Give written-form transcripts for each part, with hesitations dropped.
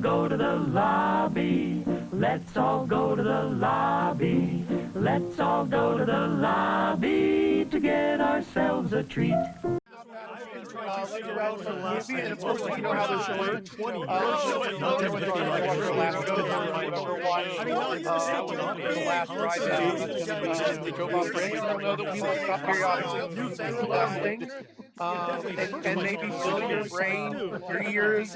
go to the lobby. Let's all go to the lobby. Let's all go to the lobby to get ourselves a treat. Around for last and of course, you know how there's short 20. And maybe fill your brain, your ears,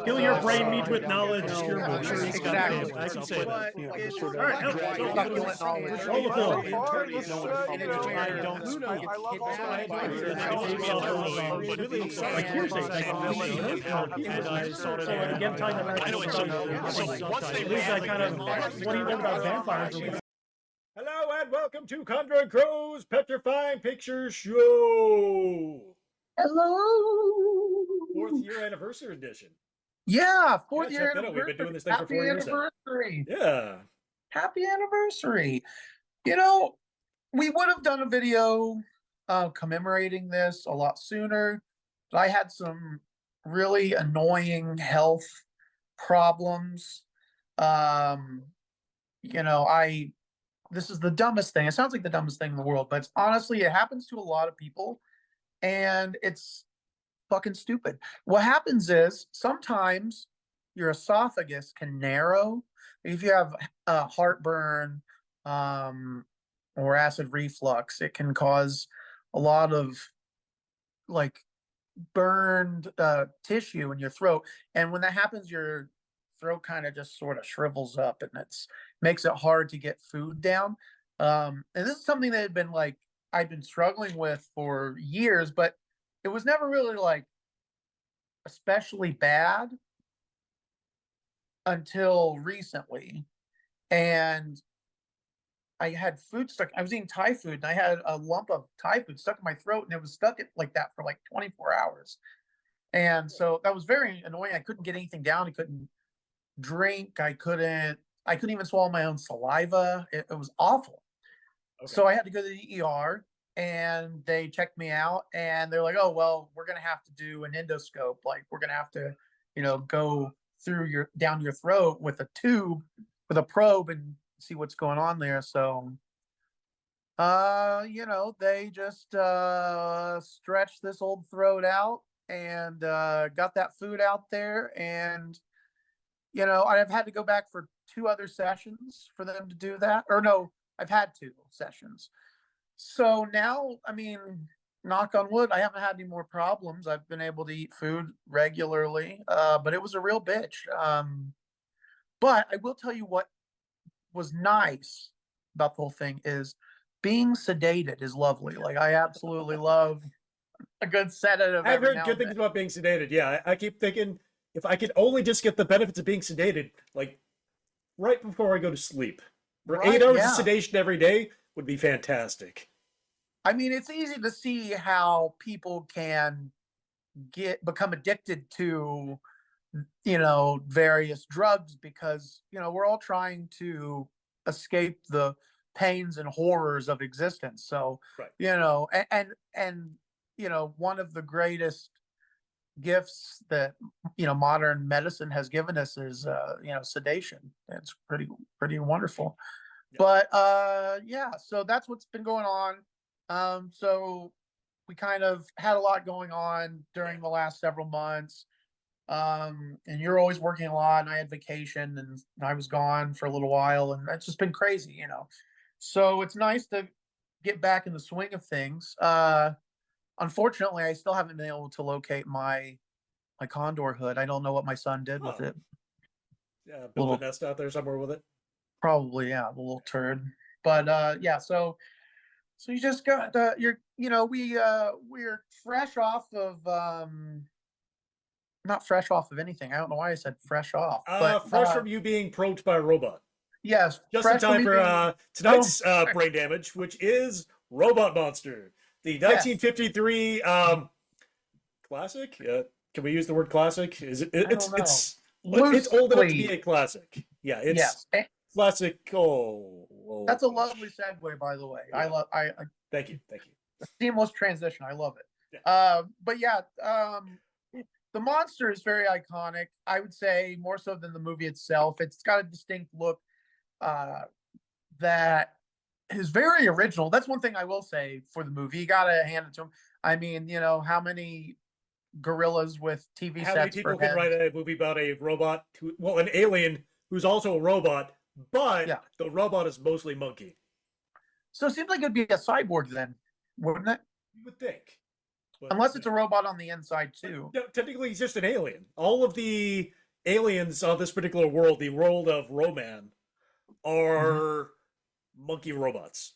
Fill your brain meat with knowledge. Exactly. I can say that. Succulent knowledge. Roll the ball. Like hearsay. And I saw it again. Talking about what do you learn about vampires? Hello and welcome to Condor X's Petrifying Picture Show. Hello. 4th year anniversary edition. Yeah, 4th year anniversary. We've been doing this thing for 4 years now. Yeah. Happy anniversary. You know, we would have done a video commemorating this a lot sooner, but I had some really annoying health problems. This is the dumbest thing. It sounds like the dumbest thing in the world, but honestly, it happens to a lot of people, and it's fucking stupid. What happens is sometimes your esophagus can narrow. If you have heartburn or acid reflux, it can cause a lot of like burned tissue in your throat. And when that happens, your throat kind of just sort of shrivels up, and it's makes it hard to get food down. And this is something that had been like I've been struggling with for years, but it was never really like especially bad until recently. And I had food stuck. I was eating Thai food, and I had a lump of Thai food stuck in my throat, and it was stuck like that for like 24 hours. And so that was very annoying. I couldn't get anything down. I couldn't drink. I couldn't even swallow my own saliva. It was awful. Okay. So I had to go to the ER, and they checked me out, and they're like, oh, well, we're going to have to do an endoscope. Like, we're going to have to, go through down your throat with a tube, with a probe, and see what's going on there. So, they just stretched this old throat out and got that food out there. And, I've had to go back for 2 other sessions for them to do that. Or no, I've had 2 sessions. So now, I mean, knock on wood, I haven't had any more problems. I've been able to eat food regularly, but it was a real bitch. But I will tell you what was nice about the whole thing is being sedated is lovely. Like, I absolutely love a good sedative. I've heard good things about being sedated. Yeah, I keep thinking if I could only just get the benefits of being sedated, like right before I go to sleep, for 8 hours of sedation every day would be fantastic. I mean, it's easy to see how people can become addicted to, various drugs because, we're all trying to escape the pains and horrors of existence. So, right. One of the greatest gifts that, modern medicine has given us is, sedation. It's pretty wonderful. But so that's what's been going on. So we kind of had a lot going on during the last several months. And you're always working a lot, and I had vacation, and I was gone for a little while, and it's just been crazy, So it's nice to get back in the swing of things. Unfortunately, I still haven't been able to locate my condor hood. I don't know what my son did with it. Yeah, built a nest out there somewhere with it. Probably, yeah, the little turd. But so you just got we're fresh off of not fresh off of anything. I don't know why I said fresh off. But fresh from you being probed by a robot. Yes. Just in time for tonight's brain damage, which is Robot Monster, the 1953 classic. Can we use the word classic? Is it? It's old enough to be a classic. Yeah, it's classic. That's a lovely segue, by the way. Yeah. I thank you. Seamless transition. I love it. Yeah. But yeah, the monster is very iconic. I would say more so than the movie itself. It's got a distinct look that is very original. That's one thing I will say for the movie. You gotta hand it to him. I mean, how many gorillas with TV How many sets people for can heads? write a movie about a robot, an alien who's also a robot, but Yeah. the robot is mostly monkey? So it seems like it'd be a cyborg then, wouldn't it? You would think. But, Unless it's a robot on the inside too. no, technically, he's just an alien. All of the aliens on this particular world, the world of Roman, are monkey robots.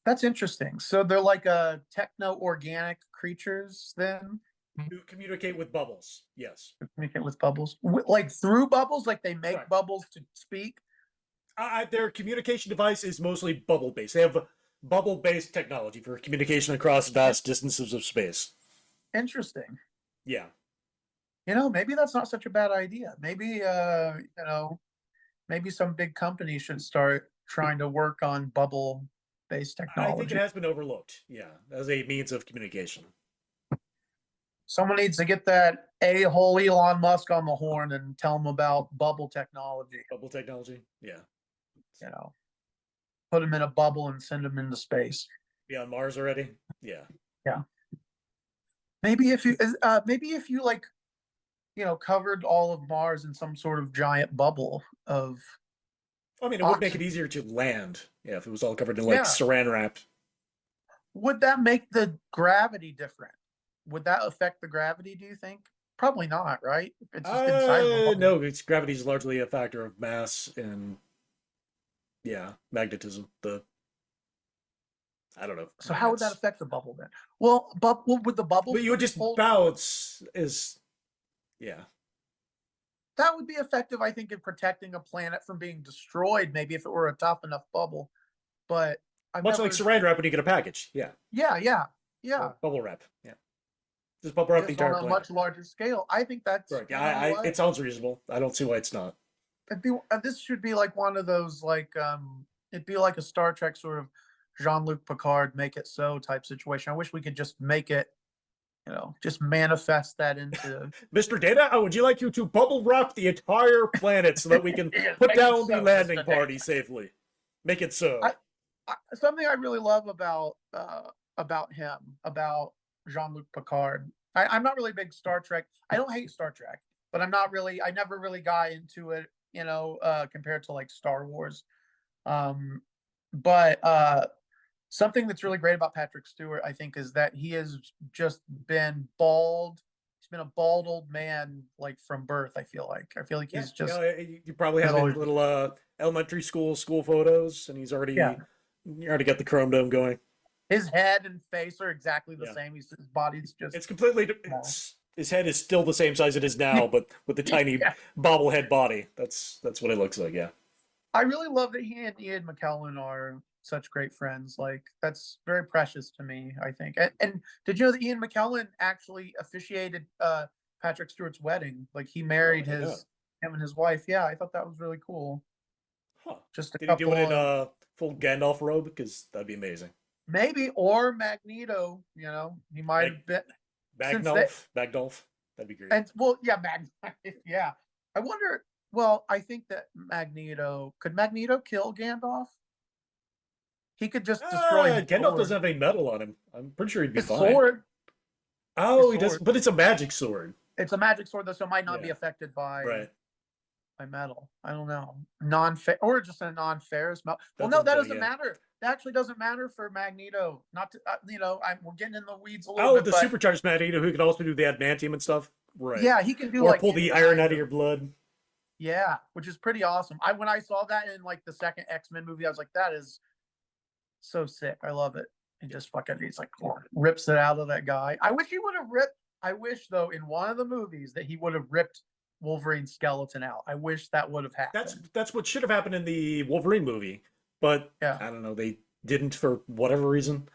That's interesting. So they're like a techno-organic creatures then? Who communicate with bubbles. Yes. Communicate with bubbles? Like through bubbles? Like they make Correct. bubbles to speak? Their communication device is mostly bubble-based. They have bubble-based technology for communication across vast distances of space. Interesting. Yeah. Maybe that's not such a bad idea. Maybe, maybe some big company should start trying to work on bubble-based technology. I think it has been overlooked, yeah, as a means of communication. Someone needs to get that a-hole Elon Musk on the horn and tell him about bubble technology. Bubble technology, yeah. Put him in a bubble and send him into space. Be on Mars already? Yeah. Yeah. Maybe if you like, covered all of Mars in some sort of giant bubble of. I mean, it would make it easier to land, yeah, if it was all covered in like saran wrap. Would that make the gravity different? Would that affect the gravity, do you think? Probably not, right? It's just inside no, gravity is largely a factor of mass and magnetism. I don't know. So how would that affect the bubble then? Well, would the bubble? But you would just bounce That would be effective, I think, in protecting a planet from being destroyed. Maybe if it were a tough enough bubble, but much like saran wrap when you get a package. Yeah. Yeah. Bubble wrap. Yeah. Just bubble wrap the entire on a planet. much larger scale. I think that's right. Yeah, it sounds reasonable. I don't see why it's not. This should be like one of those it'd be like a Star Trek sort of Jean-Luc Picard make it so type situation. I wish we could just make it, just manifest that into Mr. Data, would you like you to bubble wrap the entire planet so that we can put down the landing party safely? Make it so. Something I really love about him, about Jean-Luc Picard. I'm not really a big Star Trek. I don't hate Star Trek, but I never really got into it, compared to like Star Wars. But something that's really great about Patrick Stewart, I think, is that he has just been bald. He's been a bald old man, like from birth. I feel like he's just. You probably have little elementary school photos, and he's already got the chrome dome going. His head and face are exactly the same. His body's just. It's completely. His head is still the same size it is now, but with the tiny bobblehead body. That's what it looks like. Yeah. I really love that he and Ian McKellen are such great friends. Like, that's very precious to me, I think. And did you know that Ian McKellen actually officiated Patrick Stewart's wedding? Like, he married him and his wife. Yeah, I thought that was really cool. Huh. Just Did he do it in a full Gandalf robe? Because that'd be amazing. Maybe, or Magneto, he might have been. Magdolf. That'd be great. And yeah. I wonder. Well, I think that could Magneto kill Gandalf? He could just destroy his Gandalf sword. doesn't have any metal on him. I'm pretty sure he'd be His fine. sword. Oh, he does, but it's a magic sword. It's a magic sword, though, so it might not be affected by metal. I don't know. Or just a non-ferrous metal. Well, no, that doesn't matter. That actually doesn't matter for Magneto. Not to, we're getting in the weeds a little bit. Oh, the supercharged Magneto, who can also do the adamantium and stuff. Right. Yeah, he can do or pull the iron out of your blood. Yeah, which is pretty awesome. When I saw that in like the second X-Men movie, I was like, that is so sick. I love it. And just he's like rips it out of that guy. I wish he would have ripped. I wish though, in one of the movies that he would have ripped Wolverine's skeleton out. I wish that would have happened. That's what should have happened in the Wolverine movie, but I don't know. They didn't for whatever reason.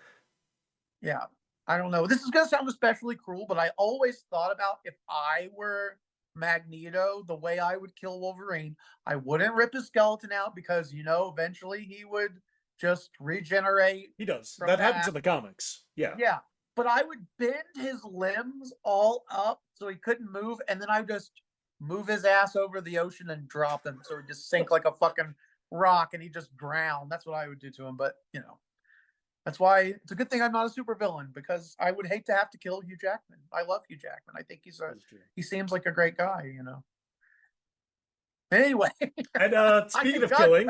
Yeah, I don't know. This is gonna sound especially cruel, but I always thought about if I were Magneto, the way I would kill Wolverine. I wouldn't rip his skeleton out because eventually he would just regenerate. He does. That happens in the comics. Yeah. Yeah. but I would bend his limbs all up so he couldn't move, and then I would just move his ass over the ocean and drop him so he'd just sink like a fucking rock and he'd just drown. That's what I would do to him. But that's why it's a good thing I'm not a supervillain, because I would hate to have to kill Hugh Jackman. I love Hugh Jackman. I think he seems like a great guy. Anyway, and speaking of killing,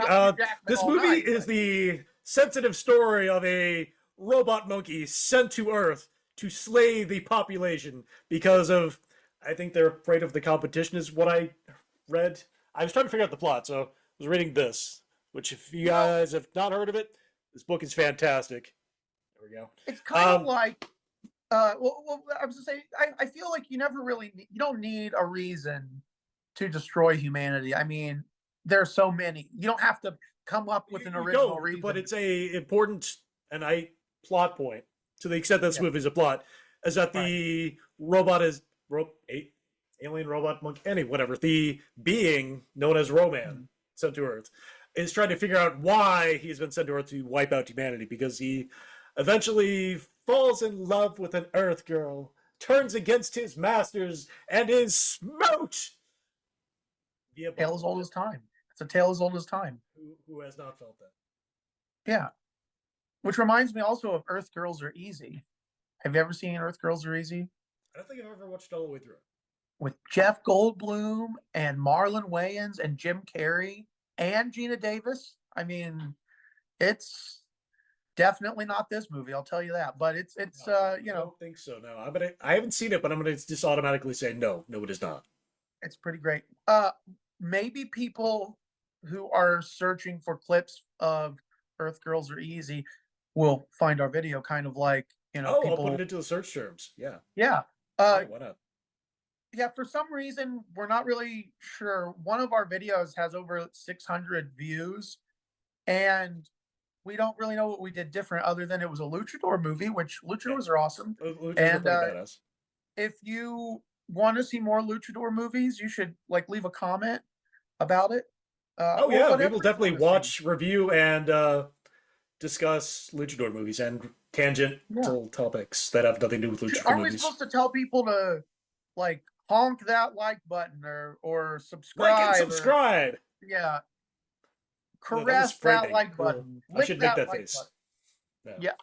this movie is the sensitive story of a robot monkey sent to Earth to slay the population because of, I think they're afraid of the competition, is what I read. I was trying to figure out the plot, so I was reading this, which, if you guys have not heard of it, this book is fantastic. There we go. It's kind of like, I was gonna say, I feel like you don't need a reason to destroy humanity. I mean, there are so many. You don't have to come up with an original reason. But it's a important plot point, to the extent that this movie is a plot, is that the robot is alien robot monkey, whatever, the being known as Roman, sent to Earth, is trying to figure out why he's been sent to Earth to wipe out humanity, because he eventually falls in love with an Earth girl, turns against his masters, and is smote. Tale as old as time. It's a tale as old as time. Who has not felt that? Yeah. Which reminds me also of Earth Girls Are Easy. Have you ever seen Earth Girls Are Easy? I don't think I've ever watched it all the way through. With Jeff Goldblum and Marlon Wayans and Jim Carrey and Gina Davis. I mean, it's definitely not this movie, I'll tell you that. But it's I don't think so. No, I haven't seen it, but I'm gonna just automatically say no, it is not. It's pretty great. Maybe people who are searching for clips of Earth Girls Are Easy will find our video kind of like, I'll put it into the search terms. Yeah. Yeah. Why not? Yeah, for some reason, we're not really sure. One of our videos has over 600 views, and we don't really know what we did different other than it was a luchador movie, which luchadors are awesome. Luchadors are pretty badass. If you want to see more luchador movies, you should leave a comment about it. We will definitely watch, review, and discuss luchador movies and tangential topics that have nothing to do with luchador movies. Are we supposed to tell people to honk that like button or subscribe? Like and subscribe. Yeah. Caress that like button. I should make that face. Yeah.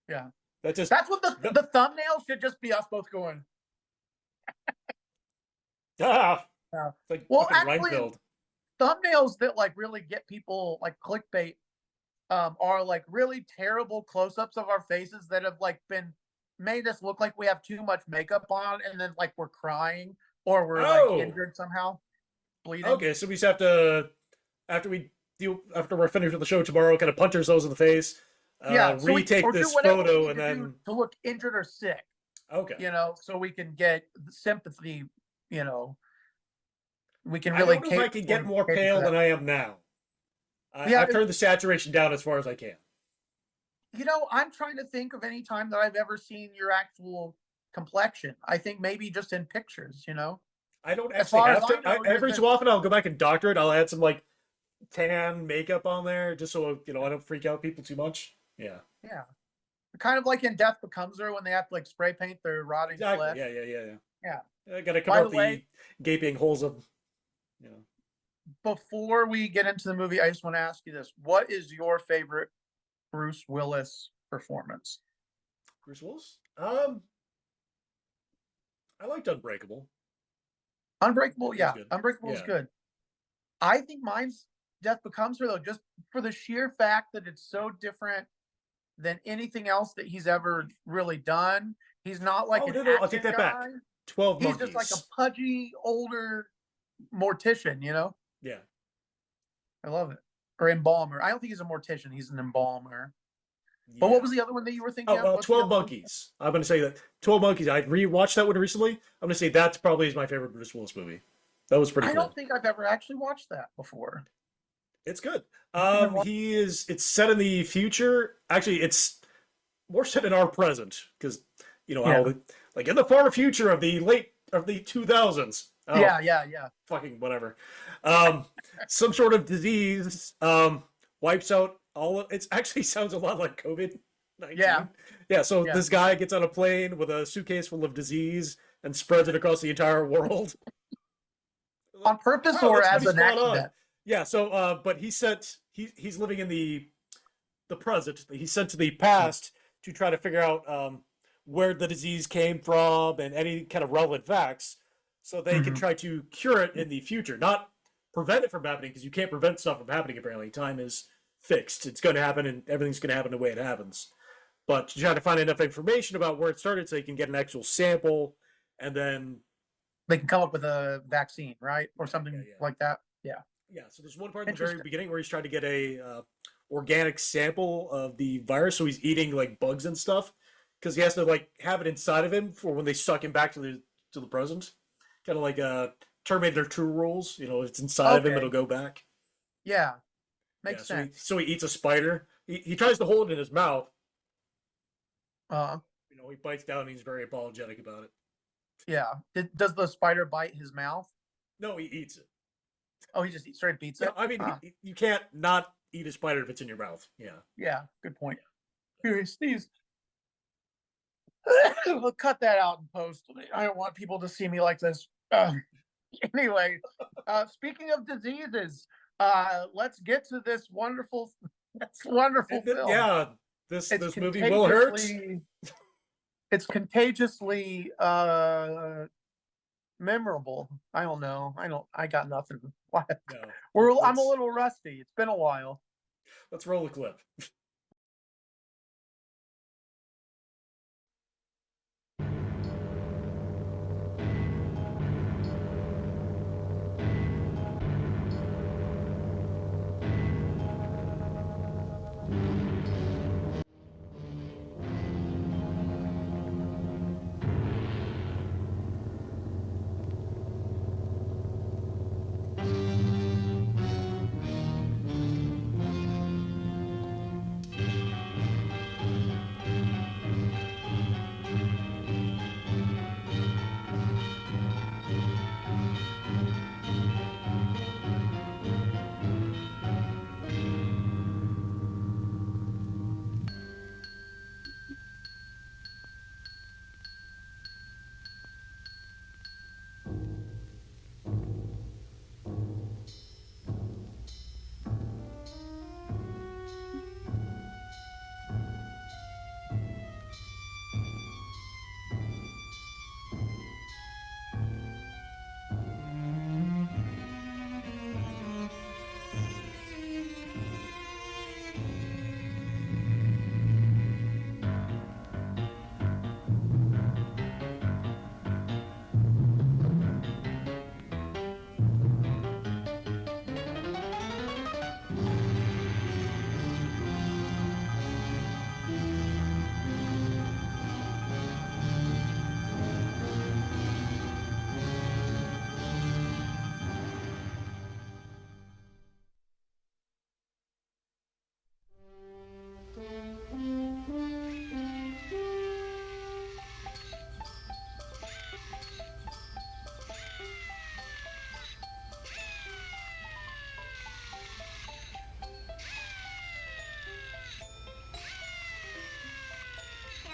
Yeah. That's what the thumbnail should just be, us both going. Like well, actually, Reinfeld. Thumbnails that really get people clickbait are really terrible close-ups of our faces that have been made us look like we have too much makeup on, and then we're crying or we're injured somehow, bleeding. Okay, so we just have to, after we're finished with the show tomorrow, kind of punch ourselves in the face, retake this photo, and then to look injured or sick. Okay. So we can get sympathy. We can I really. don't know if I can get more pale than I am now. I've turned the saturation down as far as I can. I'm trying to think of any time that I've ever seen your actual complexion. I think maybe just in pictures. I don't actually have to. Every so often, I'll go back and doctor it. I'll add some tan makeup on there, just so I don't freak out people too much. Yeah. Yeah. Kind of like in Death Becomes Her when they have to spray paint their rotting flesh. Yeah. I gotta cover up the gaping holes of. Before we get into the movie, I just want to ask you this: what is your favorite Bruce Willis performance? Bruce Willis? I liked Unbreakable. Unbreakable, yeah. Unbreakable is good. I think mine's Death Becomes Her, though, just for the sheer fact that it's so different than anything else that he's ever really done. He's not an action I'll take that back. 12 Monkeys. He's just a pudgy, older mortician, Yeah. I love it. Or embalmer. I don't think he's a mortician. He's an embalmer. Yeah. But what was the other one that you were thinking of? 12 Monkeys. I'm going to say that 12 Monkeys. I rewatched that one recently. I'm going to say that's probably my favorite Bruce Willis movie. That was pretty cool. I don't think I've ever actually watched that before. It's good. It's set in the future. Actually, it's more set in our present because, in the far future of the 2000s. Oh, yeah. Fucking whatever. Some sort of disease wipes out all of it. Actually sounds a lot like COVID. 19. Yeah. Yeah, so Yeah. this guy gets on a plane with a suitcase full of disease and spreads it across the entire world. On purpose Oh, or that's as pretty an spot on. accident? Yeah, so but he's living in the present. He's sent to the past to try to figure out where the disease came from and any kind of relevant facts so they can try to cure it in the future. Not prevent it from happening, because you can't prevent stuff from happening, apparently. Time is fixed. It's going to happen, and everything's going to happen the way it happens. But to try to find enough information about where it started so you can get an actual sample, and then They can come up with a vaccine, right? Or something like that. Yeah. Yeah, so there's one part in the very beginning where he's trying to get a organic sample of the virus, so he's eating like bugs and stuff, because he has to like have it inside of him for when they suck him back to the present, kind of like Terminator 2 rules. You know, if it's inside of him, it'll go back. Yeah, makes sense. So he eats a spider. He tries to hold it in his mouth. You know, he bites down and he's very apologetic about it. Yeah. Does the spider bite his mouth? No, he eats it. Oh, he just straight beats it? I mean, you can't not eat a spider if it's in your mouth. Yeah. Yeah, good point. Here, he sneezed. We'll cut that out in post. I don't want people to see me like this. Anyway, speaking of diseases, let's get to this wonderful film. Yeah, this movie will hurt. It's contagiously memorable. I don't know. I got nothing. No, I'm a little rusty. It's been a while. Let's roll a clip.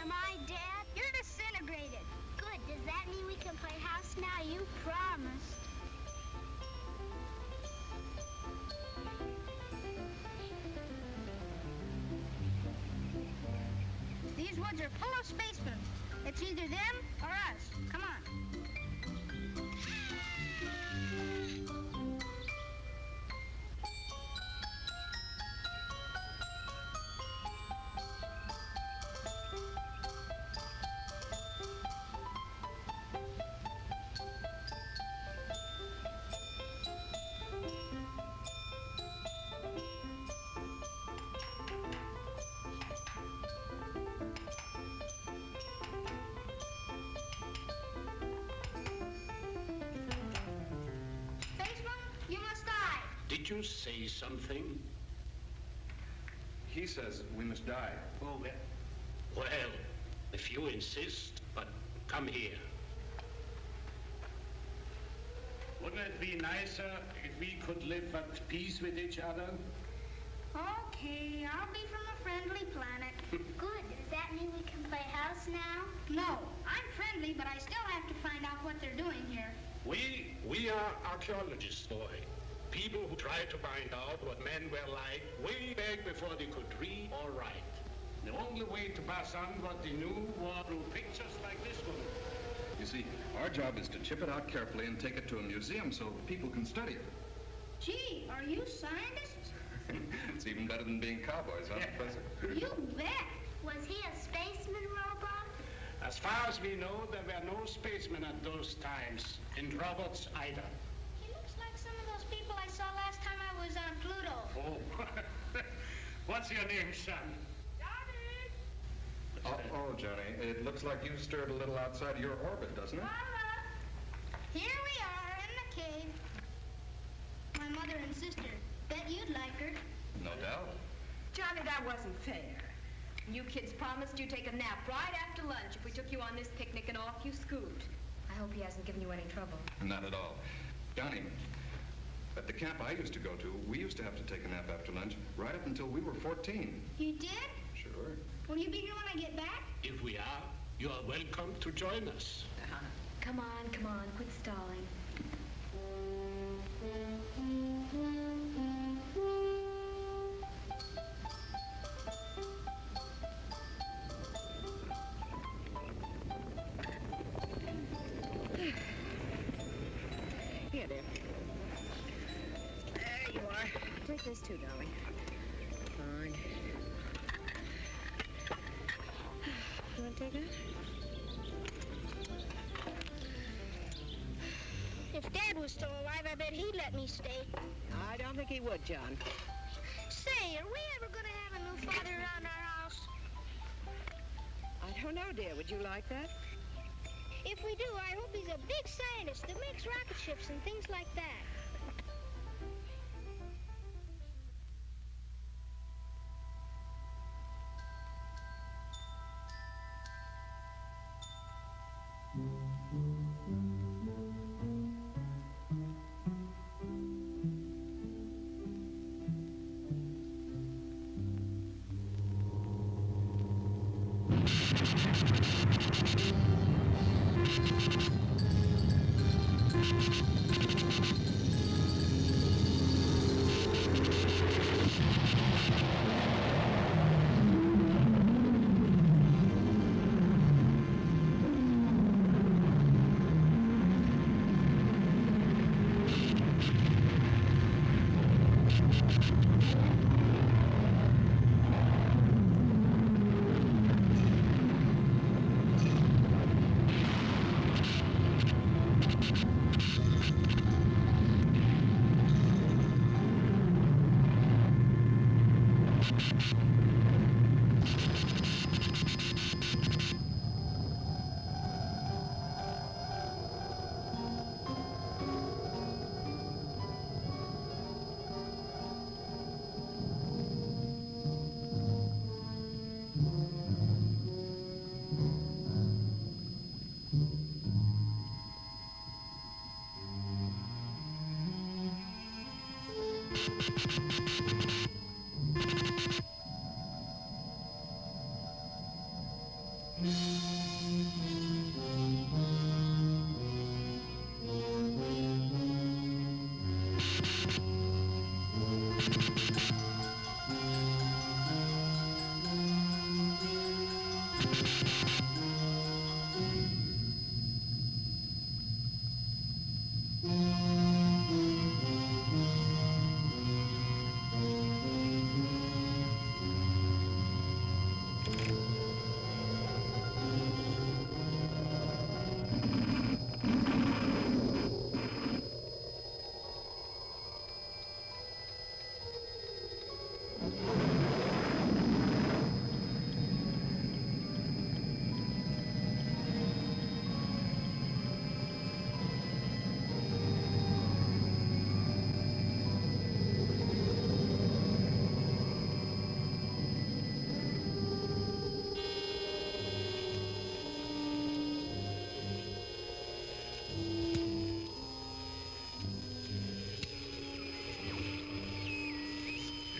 Am I dead? You're disintegrated. Good. Does that mean we can play house now? You promised. These woods are full of spacemen. It's either them or us. Come on. Did you say something? He says we must die. Oh, well, if you insist, but come here. Wouldn't it be nicer if we could live at peace with each other? Okay, I'll be from a friendly planet. Good. that mean we can play house now? No, I'm friendly, but I still have to find out what they're doing here. We are archaeologists, boy. People who try to find out what men were like way back before they could read or write. The only way to pass on what they knew was through pictures like this one. You see, our job is to chip it out carefully and take it to a museum so people can study it. Gee, are you scientists? It's even better than being cowboys, huh, Professor? You bet. Was he a spaceman robot? As far as we know, there were no spacemen at those times, and robots either. He looks like some of those people I saw last time I was on Pluto. Oh, what's your name, son? Oh, Johnny, it looks like you stirred a little outside of your orbit, doesn't it? Mama, here we are in the cave. My mother and sister. Bet you'd like her. No doubt. Johnny, that wasn't fair. You kids promised you'd take a nap right after lunch if we took you on this picnic and off you scoot. I hope he hasn't given you any trouble. Not at all. Johnny, at the camp I used to go to, we used to have to take a nap after lunch right up until we were 14. You did? Sure. Will you be here when I get back? If we are, you are welcome to join us. Come on, quit stalling. Here, dear. There you are. Take this too, darling. Fine. You want to take that? If Dad was still alive, I bet he'd let me stay. I don't think he would, John. Say, are we ever going to have a new father around our house? I don't know, dear. Would you like that? If we do, I hope he's a big scientist that makes rocket ships and things like that.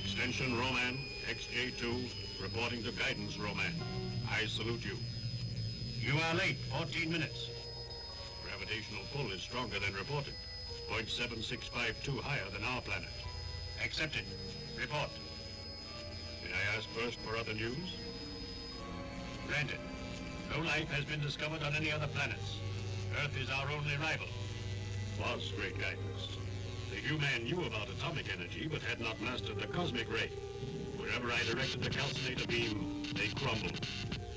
Extension Roman, XJ2, reporting to guidance Roman. I salute you. You are late, 14 minutes. Gravitational pull is stronger than reported. 0.7652 higher than our planet. Accepted. Report. May I ask first for other news? Granted. No life has been discovered on any other planets. Earth is our only rival. Was great guidance. The human knew about atomic energy, but had not mastered the cosmic ray. Wherever I directed the calcinator beam, they crumbled.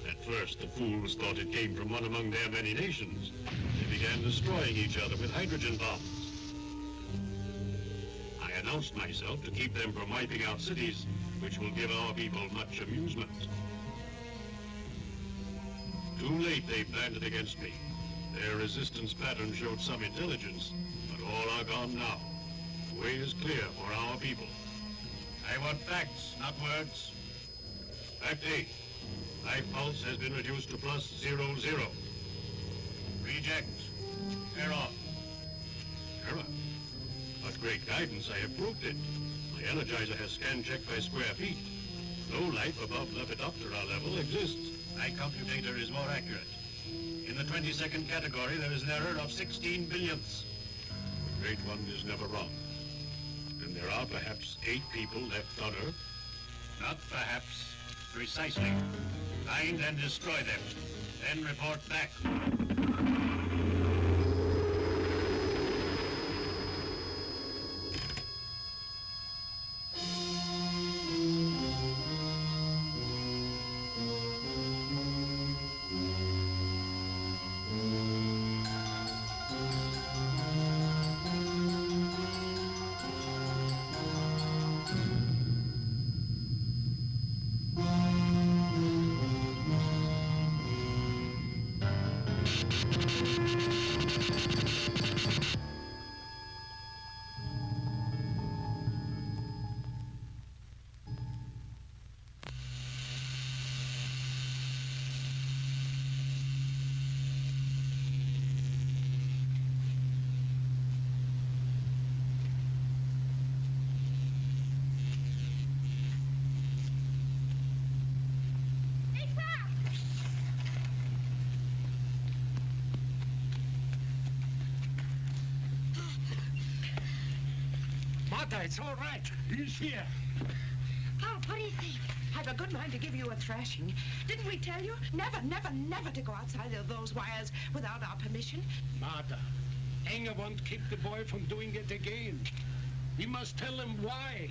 At first, the fools thought it came from one among their many nations. They began destroying each other with hydrogen bombs. I announced myself to keep them from wiping out cities, which will give our people much amusement. Too late they planned it against me. Their resistance pattern showed some intelligence, but all are gone now. The way is clear for our people. I want facts, not words. Fact A. Life pulse has been reduced to +00. Reject. Error. Error? But great guidance, I have proved it. My energizer has scan checked by square feet. No life above Lepidoptera level exists. My computator is more accurate. In the 22nd category, there is an error of 16 billionths. The Great One is never wrong. And there are perhaps 8 people left on Earth? Not perhaps. Precisely. Find and destroy them. Then report back. It's all right. He's here. Pop, what do you think? I've a good mind to give you a thrashing. Didn't we tell you? Never, never, never to go outside of those wires without our permission. Martha, Anger won't keep the boy from doing it again. We must tell him why.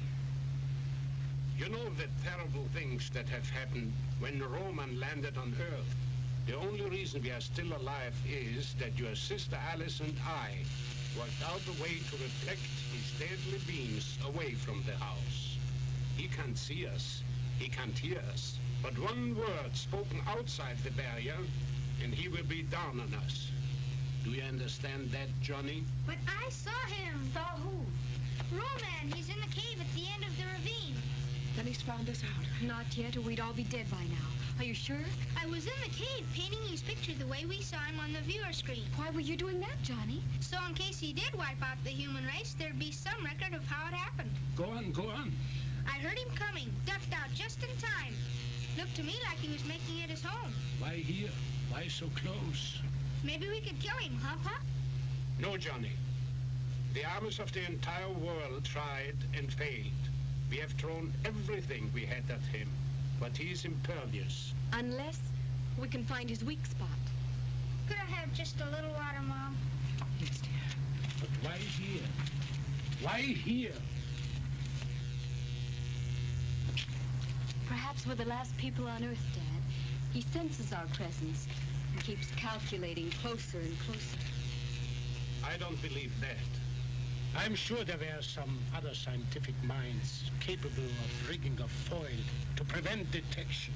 You know the terrible things that have happened when Roman landed on Earth. The only reason we are still alive is that your sister Alice and I worked out a way to reflect his deadly beams away from the house. He can't see us, he can't hear us, but one word spoken outside the barrier, and he will be down on us. Do you understand that, Johnny? But I saw him. Saw who? Roman, he's in the cave at the end of the ravine. Then he's found us out. Not yet, or we'd all be dead by now. Are you sure? I was in the cave painting his picture the way we saw him on the viewer screen. Why were you doing that, Johnny? So in case he did wipe out the human race, there'd be some record of how it happened. Go on, go on. I heard him coming, ducked out just in time. Looked to me like he was making it his home. Why here? Why so close? Maybe we could kill him, huh, Pop? No, Johnny. The armies of the entire world tried and failed. We have thrown everything we had at him, but he is impervious. Unless we can find his weak spot. Could I have just a little water, Mom? Yes, dear. But why here? Why here? Perhaps we're the last people on Earth, Dad. He senses our presence and keeps calculating closer and closer. I don't believe that. I'm sure there were some other scientific minds capable of rigging a foil to prevent detection.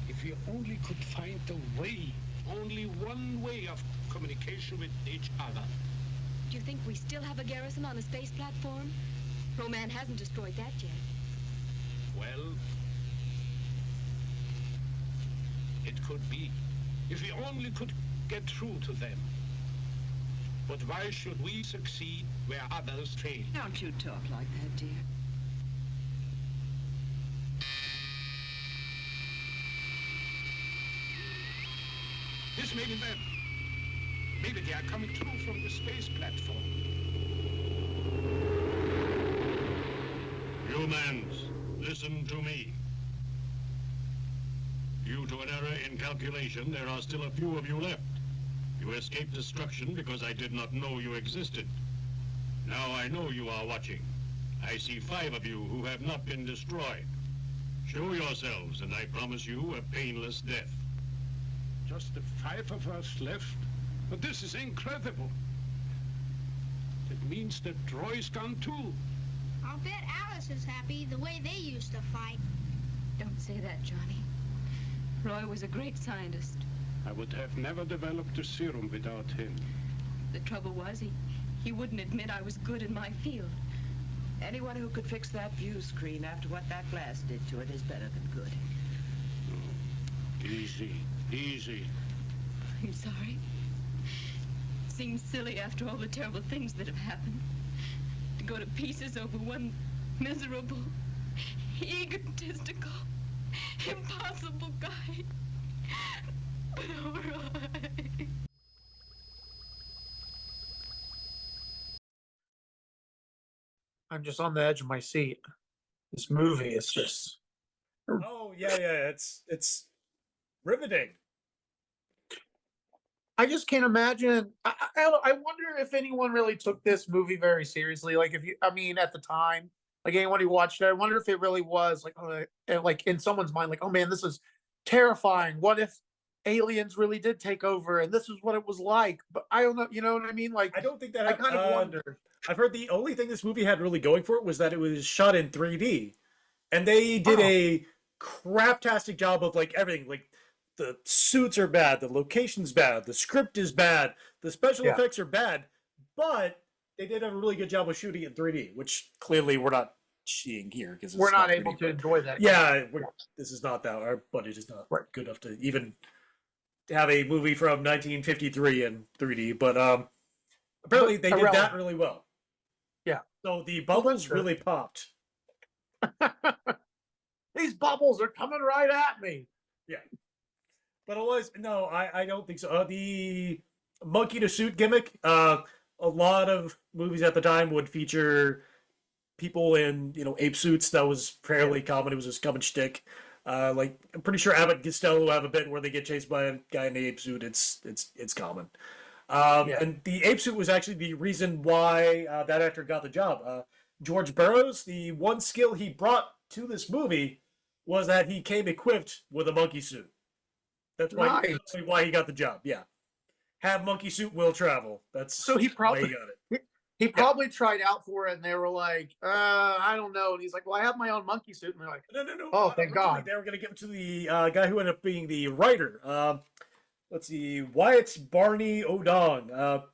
If we only could find a way. Only one way of communication with each other. Do you think we still have a garrison on the space platform? Roman hasn't destroyed that yet. Well, it could be. If we only could get through to them. But why should we succeed where others fail? Don't you talk like that, dear. Yes, maybe then. Maybe they are coming through from the space platform. Humans, listen to me. Due to an error in calculation, there are still a few of you left. You escaped destruction because I did not know you existed. Now I know you are watching. I see 5 of you who have not been destroyed. Show yourselves, and I promise you a painless death. Just the 5 of us left? But this is incredible. That means that Troy's gone too. I'll bet Alice is happy the way they used to fight. Don't say that, Johnny. Roy was a great scientist. I would have never developed the serum without him. The trouble was, he wouldn't admit I was good in my field. Anyone who could fix that view screen after what that glass did to it is better than good. Oh, easy, easy. I'm sorry. Seems silly after all the terrible things that have happened. To go to pieces over one miserable, egotistical, impossible guy. But all right. I'm just on the edge of my seat. This movie is just... Oh, yeah. It's riveting. I just can't imagine. I wonder if anyone really took this movie very seriously. Like, at the time, like anyone who watched it, I wonder if it really was like in someone's mind, like, oh man, this is terrifying. What if aliens really did take over and this is what it was like? But I don't know. You know what I mean? Like, I don't think that I kind of wonder. I've heard the only thing this movie had really going for it was that it was shot in 3D, and they did a craptastic job of like everything. Like, the suits are bad, the location's bad, the script is bad, the special effects are bad, but they did have a really good job of shooting it in 3D, which clearly we're not seeing here because we're not able to enjoy that. Yeah, this is not that. Our budget is not good enough to even have a movie from 1953 in 3D, but apparently they did that really well. Yeah. So the bubbles really popped. These bubbles are coming right at me. Yeah. But otherwise, no, I don't think so. The monkey in a suit gimmick, a lot of movies at the time would feature people in, ape suits. That was fairly common. It was just common shtick. Like, I'm pretty sure Abbott and Costello have a bit where they get chased by a guy in an ape suit. It's common. And the ape suit was actually the reason why that actor got the job. George Burroughs, the one skill he brought to this movie was that he came equipped with a monkey suit. That's why he got the job. Yeah, have monkey suit, will travel. That's so he probably why he got it. He probably tried out for it, and they were like, I don't know. And he's like, well, I have my own monkey suit. And they're like, no. Oh, thank God. They were going to give it to the guy who ended up being the writer. Let's see, Wyatt Barney O'Don.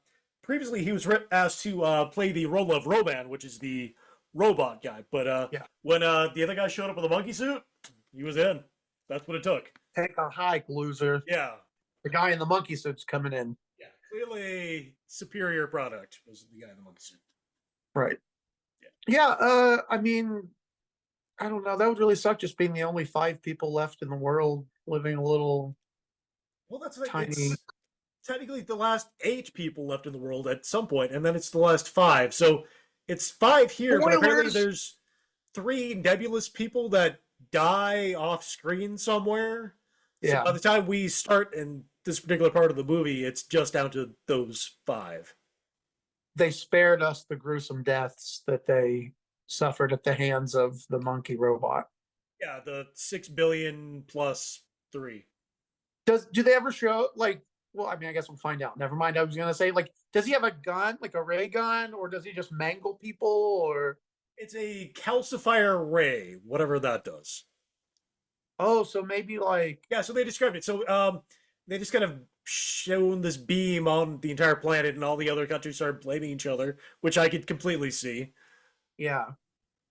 Previously, he was asked to play the role of Roban, which is the robot guy. But when the other guy showed up with a monkey suit, he was in. That's what it took. Take a hike, loser. Yeah. The guy in the monkey suit's coming in. Yeah, clearly superior product was the guy in the monkey suit. Right. Yeah. I mean, I don't know. That would really suck, just being the only 5 people left in the world living a little. Well, that's like tiny. It's technically the last 8 people left in the world at some point, and then it's the last 5. So it's 5 here, but apparently there's 3 nebulous people that die off screen somewhere. Yeah. So by the time we start in this particular part of the movie, it's just down to those 5. They spared us the gruesome deaths that they suffered at the hands of the monkey robot. Yeah, the 6 billion plus 3. Do they ever show, like, well, I mean, I guess we'll find out. Never mind. I was going to say, like, does he have a gun, like a ray gun, or does he just mangle people, or? It's a calcifier ray, whatever that does. Oh, so maybe like... Yeah, so they described it. So they just kind of shown this beam on the entire planet, and all the other countries started blaming each other, which I could completely see. Yeah.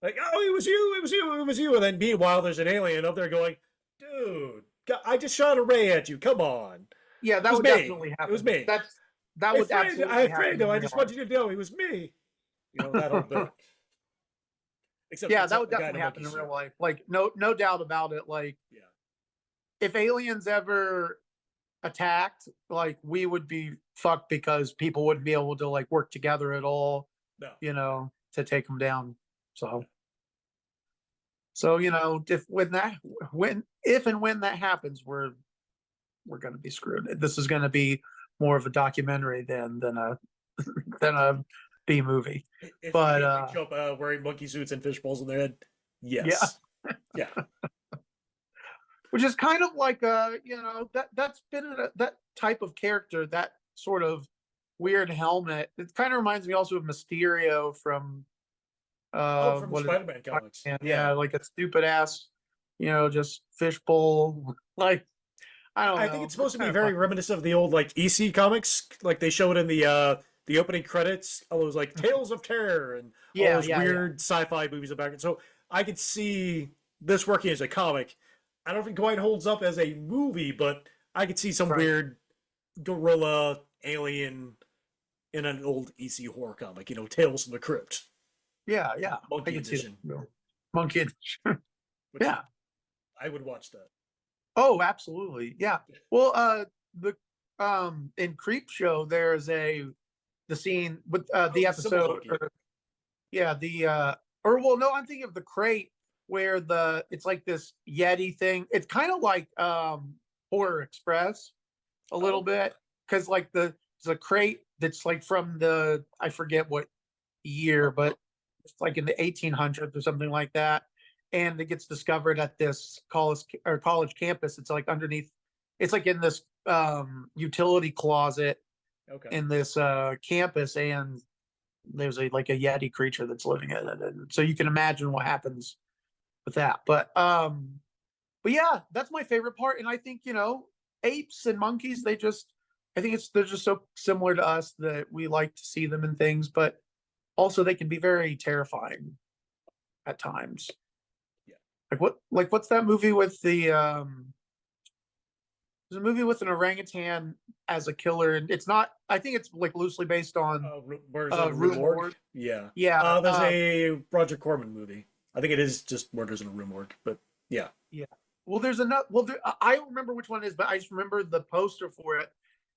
Like, oh, it was you. And then meanwhile, there's an alien up there going, dude, I just shot a ray at you. Come on. Yeah, that would definitely happen. It was me. That would absolutely happen. I just want you to know it was me. You know, that whole bit. Yeah, that would definitely happen in real life. Like, no doubt about it. Like, if aliens ever attacked, like we would be fucked because people wouldn't be able to like work together at all, to take them down. So if and when that happens, we're going to be screwed. This is going to be more of a documentary than a than a B movie. If but they show up wearing monkey suits and fish bowls on their head, yes, yeah. Which is kind of like that's been that type of character, that sort of weird helmet. It kind of reminds me also of Mysterio from from Spider-Man comics. Yeah, like a stupid ass, just fishbowl. Like I don't know. I think it's supposed to be very reminiscent of the old like EC comics, like they showed in the opening credits. All those like Tales of Terror and all those weird sci-fi movies in the background. So I could see this working as a comic. I don't think it quite holds up as a movie, but I could see some weird gorilla alien in an old EC horror comic. Tales from the Crypt. Yeah. Monkey edition. Monkey edition. Yeah. I would watch that. Oh, absolutely. Yeah. Well, in Creep Show, there's the scene with the episode. I'm thinking of the crate where it's like this Yeti thing. It's kind of like Horror Express a little bit, because like there's a crate that's like from I forget what year, but it's like in the 1800s or something like that, and it gets discovered at this college campus. It's like underneath. It's like in this utility closet in this campus, and there's a Yeti creature that's living in it, and so you can imagine what happens with that. But yeah, that's my favorite part. And I think apes and monkeys, they're just so similar to us that we like to see them in things, but also they can be very terrifying at times. What's that movie with the there's a movie with an orangutan as a killer, and it's not. I think it's like loosely based on Rue. Yeah. There's a Roger Corman movie. I think it is just Murders in a Rue Morgue, but yeah. Yeah. Well, there's another. Well, I don't remember which one it is, but I just remember the poster for it.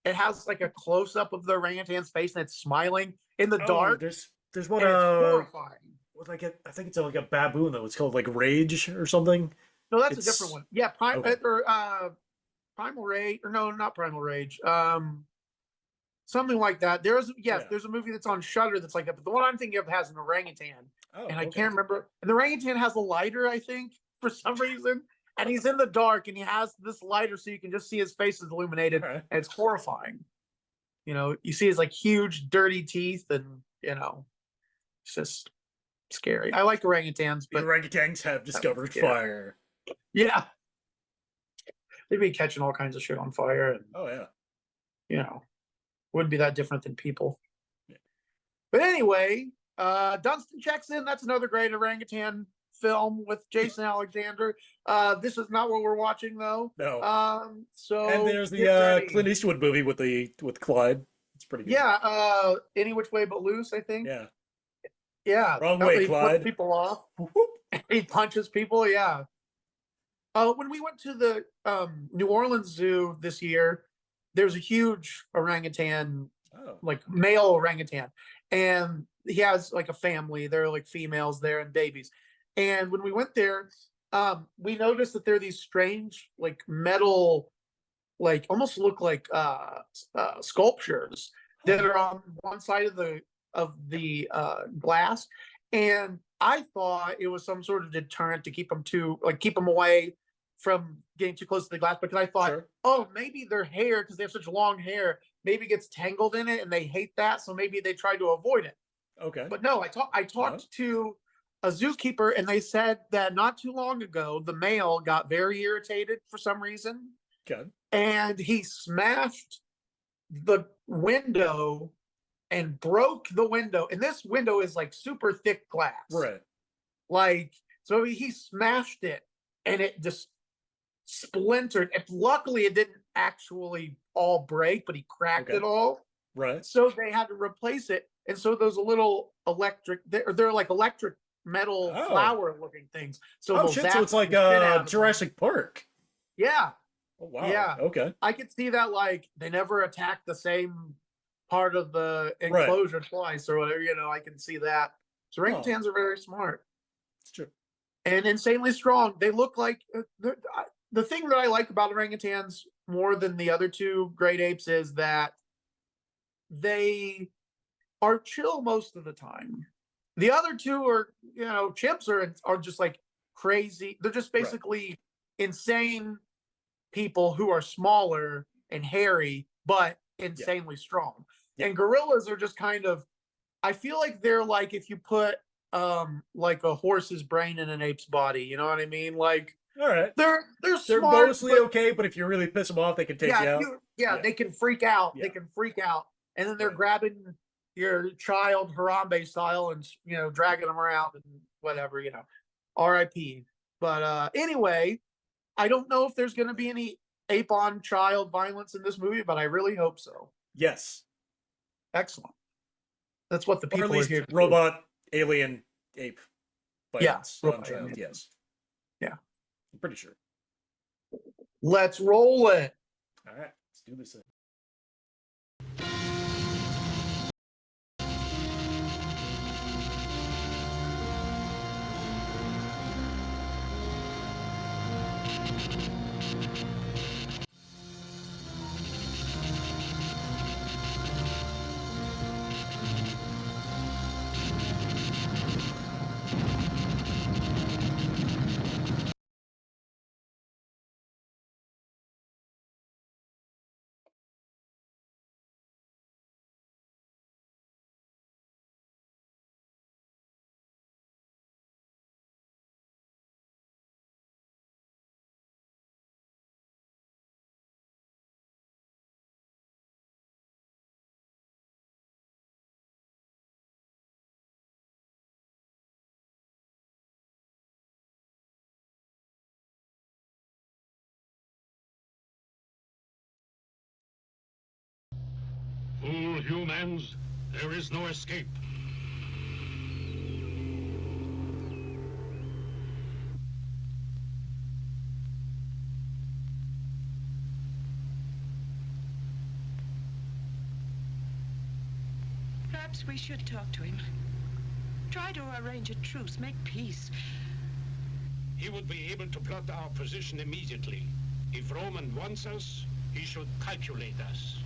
It has like a close up of the orangutan's face, and it's smiling in the dark. There's one. It's horrifying. With I think it's like a baboon though. It's called like Rage or something. No, that's a different one. Yeah, Primal Rage, or no, not Primal Rage. Something like that. There's a movie that's on Shudder that's like that, but the one I'm thinking of has an orangutan, and I can't remember. And the orangutan has a lighter, I think, for some reason, and he's in the dark, and he has this lighter so you can just see his face is illuminated, and it's horrifying. You see his like huge, dirty teeth, and it's just scary. I like orangutans, but orangutans have discovered fire. Yeah. They'd be catching all kinds of shit on fire. And, wouldn't be that different than people. Yeah. But anyway, Dunstan checks in. That's another great orangutan film with Jason Alexander. This is not what we're watching, though. No. And there's the Clint Eastwood movie with Clyde. It's pretty good. Yeah. Any Which Way But Loose, I think. Yeah. Yeah. Wrong way, he Clyde. Flips people off. He punches people. Yeah. When we went to the New Orleans Zoo this year, there's a huge orangutan, like male orangutan, and he has like a family. There are like females there and babies. And when we went there, we noticed that there are these strange, like metal, like almost look like sculptures that are on one side of the glass. And I thought it was some sort of deterrent to keep them away from getting too close to the glass, because I thought, maybe their hair, because they have such long hair, maybe gets tangled in it and they hate that, so maybe they try to avoid it. Okay. But no, I talked to a zookeeper, and they said that not too long ago, the male got very irritated for some reason. Okay. And he smashed the window and broke the window. And this window is like super thick glass. Right. Like, so he smashed it, and it just splintered. And luckily it didn't actually all break, but he cracked it all. Right. So they had to replace it. And so those little they're like electric metal flower looking things. So so it's like Jurassic Park. Yeah. Oh, wow. Yeah. Okay. I could see that, like, they never attack the same part of the enclosure twice or whatever, I can see that. So orangutans are very smart. It's true. And insanely strong. They look like the thing that I like about orangutans more than the other two great apes is that they are chill most of the time. The other two are, chimps are just like crazy. They're just basically insane people who are smaller and hairy, but insanely strong. And gorillas are just kind of, I feel like they're like if you put like a horse's brain in an ape's body, you know what I mean? Like, all right, they're smart, mostly okay, but if you really piss them off, they can take you out. They can freak out. They can freak out, and then they're grabbing your child Harambe style and dragging them around and whatever, R.I.P. But anyway, I don't know if there's going to be any ape on child violence in this movie, but I really hope so. Yes. Excellent. That's what the people or at least are here. Robot, alien, ape violence on robot, child. alien. Yes. Yeah. I'm pretty sure. Let's roll it. All right. Let's do this thing. Fool humans, there is no escape. Perhaps we should talk to him. Try to arrange a truce, make peace. He would be able to plot our position immediately. If Roman wants us, he should calculate us.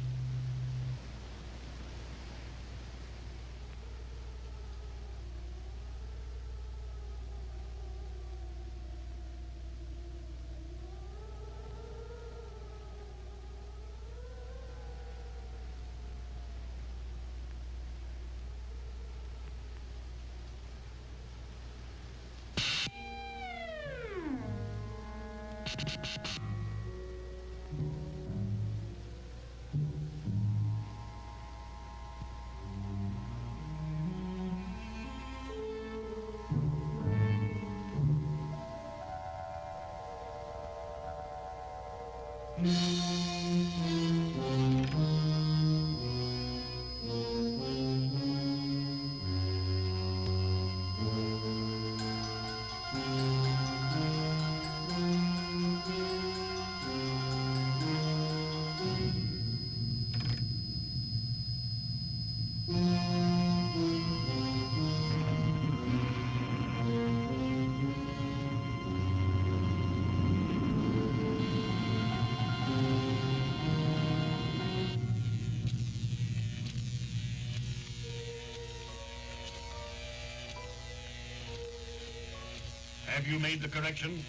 Have you made the correction?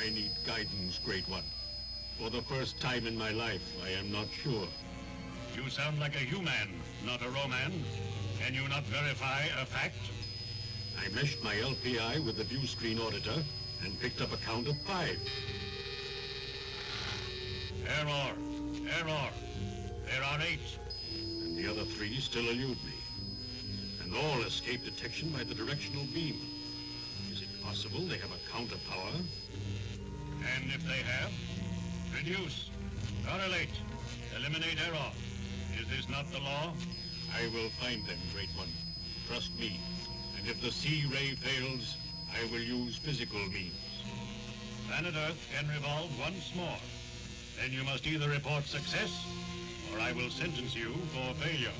I need guidance, Great One. For the first time in my life, I am not sure. You sound like a human, not a Roman. Can you not verify a fact? I meshed my LPI with the view screen auditor and picked up a count of 5. Error. Error. There are 8. And the other 3 still elude me. And all escape detection by the directional beam. Is it possible they have a counter power? And if they have, reduce, correlate, eliminate error. Is this not the law? I will find them, Great One. Trust me. And if the C-ray fails, I will use physical means. Planet Earth can revolve once more. Then you must either report success, or I will sentence you for failure.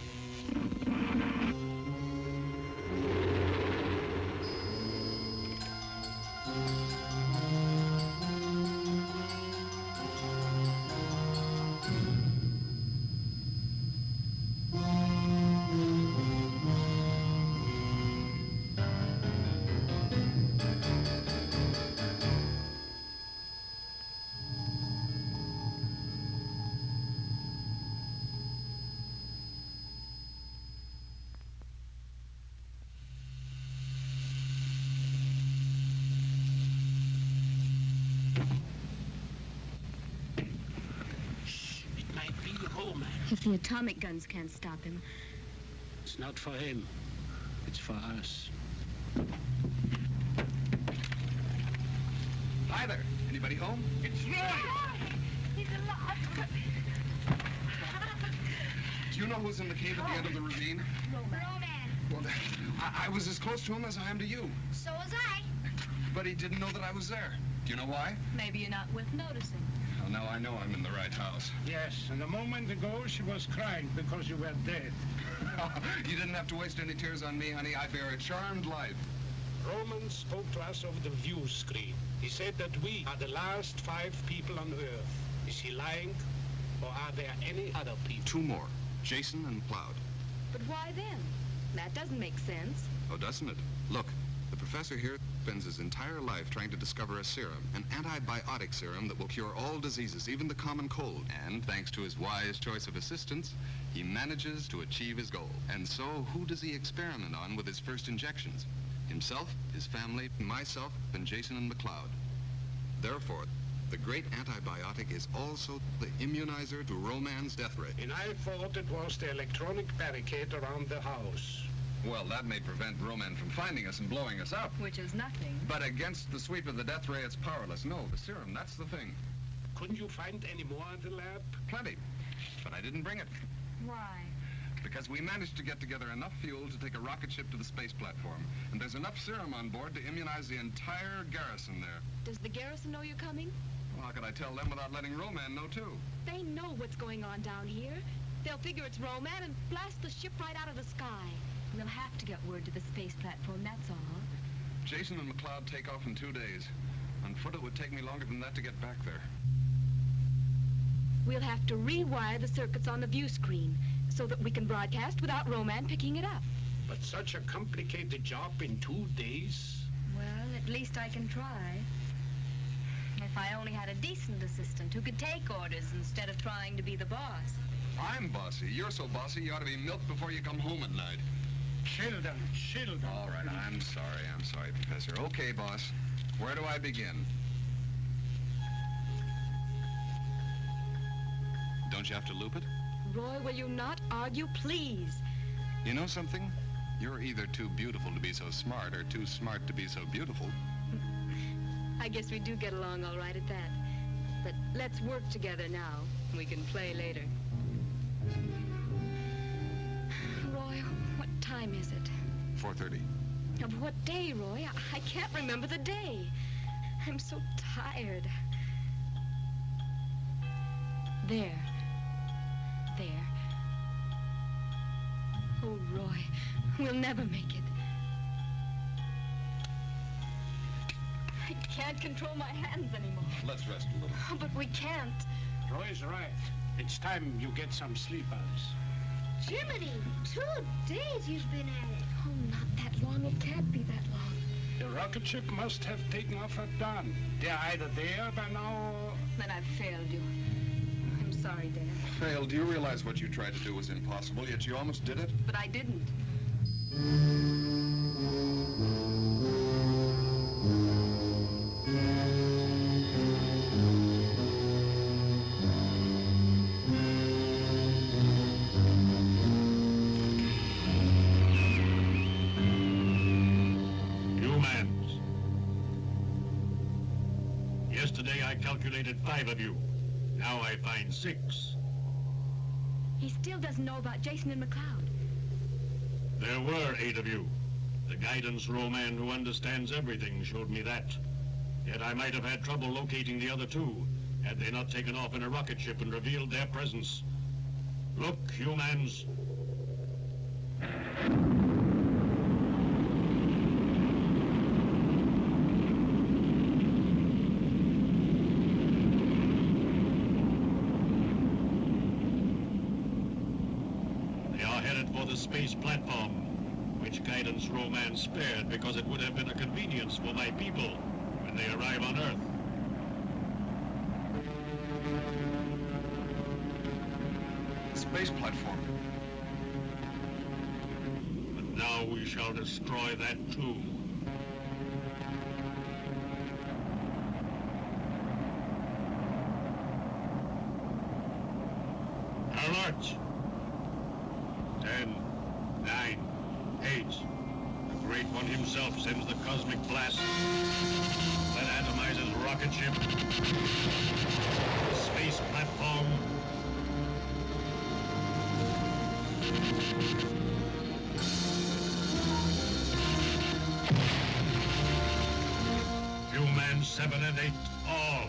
If the atomic guns can't stop him. It's not for him. It's for us. Hi there. Anybody home? It's Roy! He's alive. Do you know who's in the cave at the end of the ravine? Roman. Well, I was as close to him as I am to you. So was I. But he didn't know that I was there. Do you know why? Maybe you're not worth noticing. Well, now I know I'm in the right house. Yes, and a moment ago she was crying because you were dead. You didn't have to waste any tears on me, honey. I bear a charmed life. Roman spoke to us over the view screen. He said that we are the last 5 people on Earth. Is he lying? Or are there any other people? 2 more. Jason and MacLeod. But why then? That doesn't make sense. Oh, doesn't it? Look, the professor here spends his entire life trying to discover a serum, an antibiotic serum that will cure all diseases, even the common cold. And thanks to his wise choice of assistants, he manages to achieve his goal. And so, who does he experiment on with his first injections? Himself, his family, myself, and Jason and MacLeod. Therefore, the great antibiotic is also the immunizer to Roman's death ray. And I thought it was the electronic barricade around the house. Well, that may prevent Roman from finding us and blowing us up. Which is nothing. But against the sweep of the death ray, it's powerless. No, the serum, that's the thing. Couldn't you find any more in the lab? Plenty. But I didn't bring it. Why? Because we managed to get together enough fuel to take a rocket ship to the space platform. And there's enough serum on board to immunize the entire garrison there. Does the garrison know you're coming? Well, how could I tell them without letting Roman know, too? They know what's going on down here. They'll figure it's Roman and blast the ship right out of the sky. We'll have to get word to the space platform, that's all. Jason and MacLeod take off in 2 days. On foot, it would take me longer than that to get back there. We'll have to rewire the circuits on the view screen so that we can broadcast without Roman picking it up. But such a complicated job in 2 days? Well, at least I can try. If I only had a decent assistant who could take orders instead of trying to be the boss. I'm bossy. You're so bossy you ought to be milked before you come home at night. Children. All right, I'm sorry, Professor. Okay, boss. Where do I begin? Don't you have to loop it? Roy, will you not argue, please? You know something? You're either too beautiful to be so smart or too smart to be so beautiful. I guess we do get along all right at that. But let's work together now. We can play later. Roy, what time is it? 4:30. Of what day, Roy? I can't remember the day. I'm so tired. There. Oh, Roy, we'll never make it. I can't control my hands anymore. Let's rest a little. Oh, but we can't. Roy's right. It's time you get some sleep, Alice. Jiminy, 2 days you've been at it. Oh, not that long. It can't be that long. The rocket ship must have taken off at dawn. They're either there by now or... Then I've failed you. I'm sorry, Dad. Fail, do you realize what you tried to do was impossible, yet you almost did it? But I didn't. Humans. Yesterday I calculated 5 of you. Now I find 6. He still doesn't know about Jason and MacLeod. There were 8 of you. The guidance Roman who understands everything showed me that. Yet I might have had trouble locating the other 2. had they not taken off in a rocket ship and revealed their presence. Look, humans. They are headed for the space platform, which guidance romance spared because it would have been a convenience for my people when they arrive on Earth. Space platform. But now we shall destroy that too. Alert! 10, 9, 8. The Great One himself sends the cosmic blast that atomizes rocket ship, space platform. Human 7 and 8, all.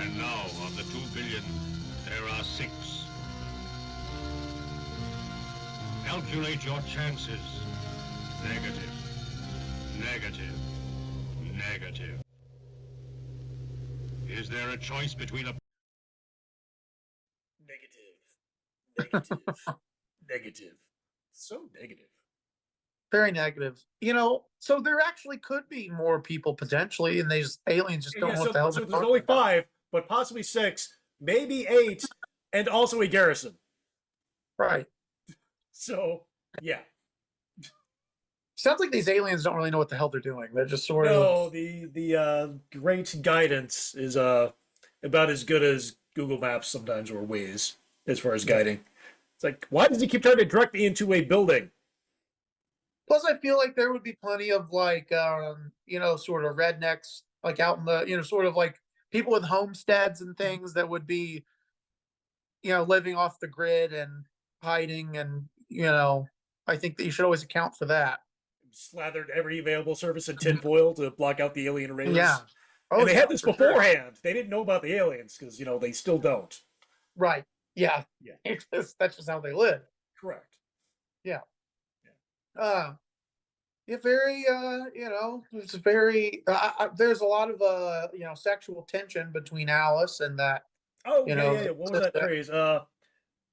And now, of the 2 billion, there are 6. Calculate your chances. Negative. Negative. Negative. Is there a choice between a... Negative. Negative. So negative. Very negative. You know, so there actually could be more people potentially, and aliens just don't know what the hell So they're there's only talking about. 5, but possibly 6, maybe 8, and also a garrison. Right. So, yeah. Sounds like these aliens don't really know what the hell they're doing. They're just sort of... No, the great guidance is about as good as Google Maps sometimes, or Waze, as far as guiding. It's like, why does he keep trying to direct me into a building? Plus, I feel like there would be plenty of like, you know, sort of rednecks, like out in the, you know, sort of like people with homesteads and things that would be, you know, living off the grid and hiding, and you know, I think that you should always account for that. Slathered every available surface in tinfoil to block out the alien rays. Yeah. Oh, and they yeah, had this for sure. beforehand. They didn't know about the aliens because, you know, they still don't. Right. Yeah. Yeah. That's just how they live. Correct. Yeah. Yeah, very, you know, it's very, there's a lot of, you know, sexual tension between Alice and that. Oh, you yeah, know, yeah. What was that phrase?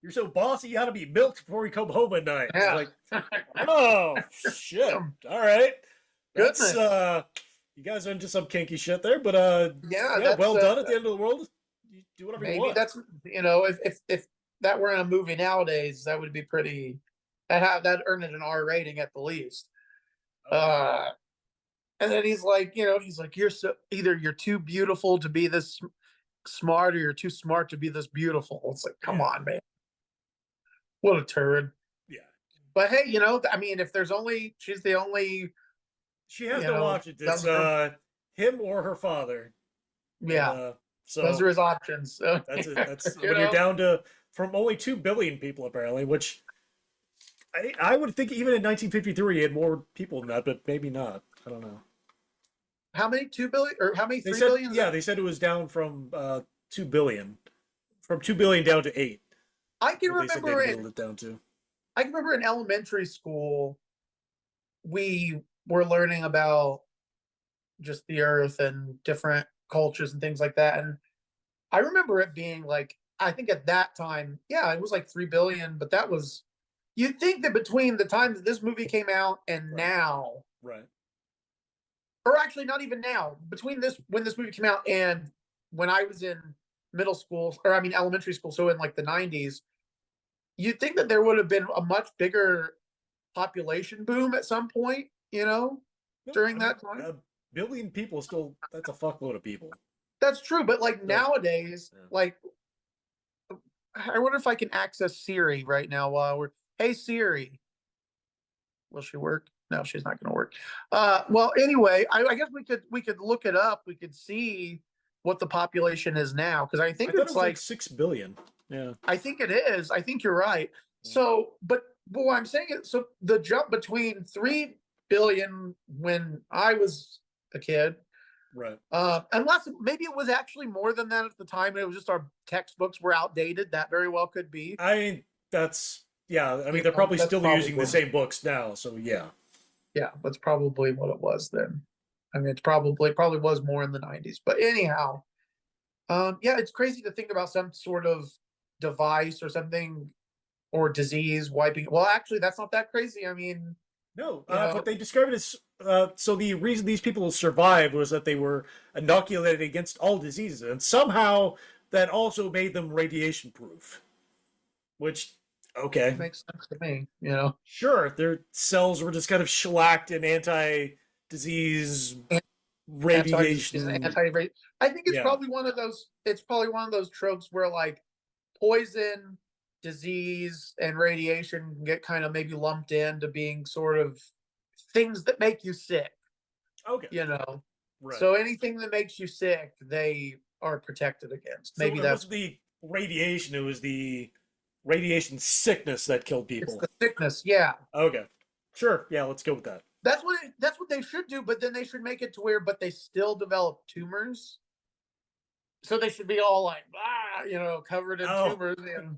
You're so bossy, you ought to be milked before you come home at night. Yeah. Like, oh, shit. All right. That's, Goodness. you guys are into some kinky shit there, but, yeah, well done at the end of the world. You do whatever you maybe want. that's, you know, if that were in a movie nowadays, that would be pretty, that earned it an R rating at the least. And then he's like, you know, he's like, either you're too beautiful to be this smart, or you're too smart to be this beautiful. It's like, come on, man. What a turd. Yeah. But hey, you know, I mean, if she's the only. She has no options. It's him or her father. Yeah. And, so those are his options. So, that's it. That's when you're down to from only 2 billion people apparently, which I would think even in 1953 he had more people than that, but maybe not. I don't know. How many 2 billion or how many 3 said, billion? Yeah, they said it was down from 2 billion, from 2 billion down to 8. I can remember it down to. I can remember in elementary school, we were learning about just the Earth and different cultures and things like that, and I remember it being like, I think at that time, yeah, it was like 3 billion, but that was. You'd think that between the time that this movie came out and now, right, or actually not even now, between when this movie came out and when I was in middle school, or I mean elementary school, so in like the 90s, you'd think that there would have been a much bigger population boom at some point, you know, during that time. 1 billion people still, that's a fuckload of people. That's true, but like nowadays, like, I wonder if I can access Siri right now while we're, hey Siri. Will she work? No, she's not going to work. Well, anyway, I guess we could look it up. We could see what the population is now, because I think it's like 6 billion. Yeah, I think it is. I think you're right. So, but what I'm saying is, so the jump between 3 billion when I was a kid. Right. Unless maybe it was actually more than that at the time, and it was just our textbooks were outdated. That very well could be. I mean, they're probably still using the same books now, so yeah. Yeah, that's probably what it was then. I mean, it probably was more in the 90s. But anyhow, yeah, it's crazy to think about some sort of device or something or disease wiping. Well, actually, that's not that crazy. I mean, no, but they describe it as so the reason these people survived was that they were inoculated against all diseases, and somehow that also made them radiation proof. Which, okay, makes sense to me. Sure, their cells were just kind of shellacked in anti-disease radiation. I think it's probably one of those. It's probably one of those tropes where like poison, disease, and radiation get kind of maybe lumped into being sort of things that make you sick. Okay. Right. So anything that makes you sick, they are protected against. So maybe that's the radiation. It was the radiation sickness that killed people. It's the sickness, yeah. Okay. Sure. Yeah, let's go with that. That's what they should do, but then they should make it to where, but they still develop tumors. So they should be all like, covered in tumors, and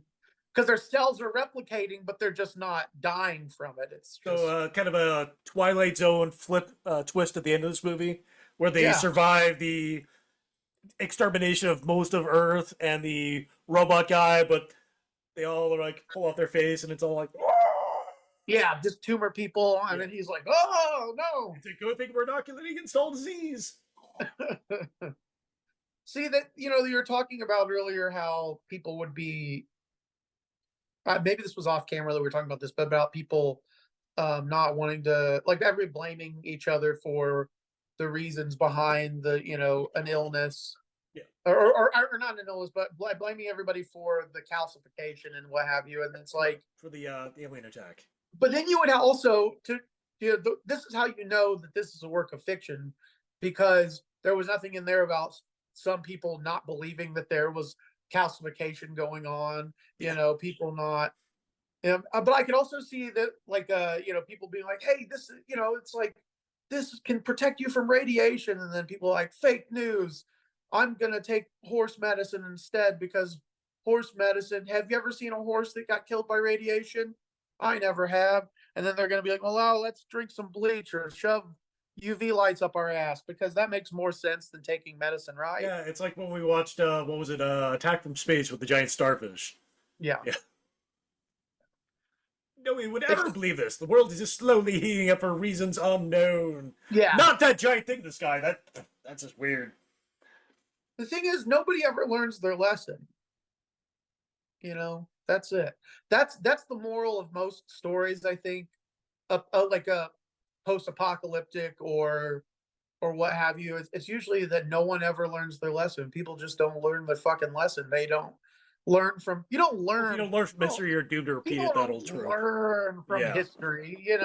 because their cells are replicating, but they're just not dying from it. It's just... So kind of a Twilight Zone twist at the end of this movie, where they survive the extermination of most of Earth and the robot guy, but they all are like pull off their face, and it's all like. Yeah, just tumor people, and then he's like, "Oh no!" It's a good thing we're inoculating against all disease. See that you were talking about earlier how people would be. Maybe this was off camera that we were talking about this, but about people not wanting to everybody blaming each other for the reasons behind the an illness. Yeah. Or not an illness, but blaming everybody for the calcification and what have you, and it's like for the alien attack. But then you would also this is how you know that this is a work of fiction, because there was nothing in there about some people not believing that there was calcification going on. People not. But I could also see that people being like, hey, this is it's like this can protect you from radiation, and then people are like fake news. I'm gonna take horse medicine instead because horse medicine. Have you ever seen a horse that got killed by radiation? I never have. And then they're going to be like, well, let's drink some bleach or shove UV lights up our ass, because that makes more sense than taking medicine, right? Yeah, it's like when we watched, what was it, Attack from Space with the giant starfish. Yeah. No one would ever believe this. The world is just slowly heating up for reasons unknown. Yeah. Not that giant thing in the sky. That's just weird. The thing is, nobody ever learns their lesson. That's it. That's the moral of most stories, I think. Like a post-apocalyptic or what have you. It's usually that no one ever learns their lesson. People just don't learn their fucking lesson. They don't learn from. You don't learn. If you don't learn from history, you're doomed to repeat it. That old trope. Learn from history. They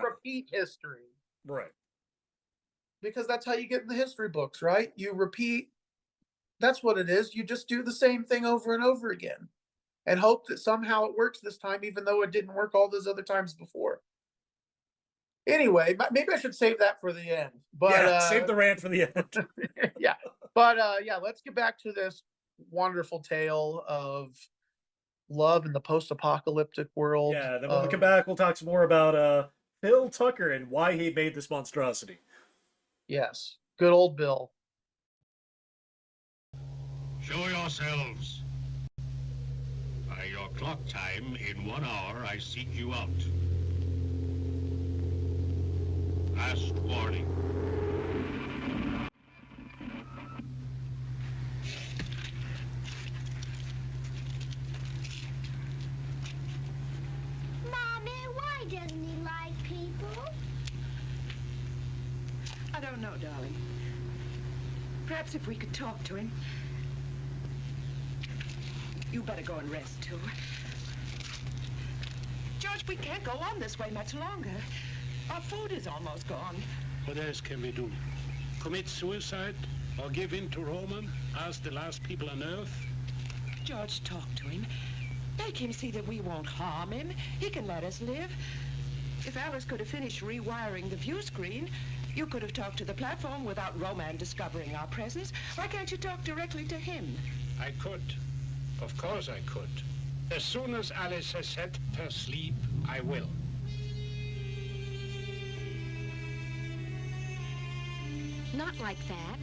repeat history. Right. Because that's how you get in the history books, right? You repeat. That's what it is. You just do the same thing over and over again, and hope that somehow it works this time, even though it didn't work all those other times before. Anyway, maybe I should save that for the end. But save the rant for the end. Yeah. But let's get back to this wonderful tale of love in the post-apocalyptic world. Yeah, then when we come back, we'll talk some more about Bill Tucker and why he made this monstrosity. Yes. Good old Bill. Show yourselves. By your clock time, in 1 hour, I seek you out. Last warning. Mommy, why doesn't he like people? I don't know, darling. Perhaps if we could talk to him. You better go and rest, too. George, we can't go on this way much longer. Our food is almost gone. What else can we do? Commit suicide? Or give in to Roman? As the last people on Earth? George, talk to him. Make him see that we won't harm him. He can let us live. If Alice could have finished rewiring the view screen, You could have talked to the platform without Roman discovering our presence. Why can't you talk directly to him? I could. Of course I could. As soon as Alice has had her sleep, I will. Not like that.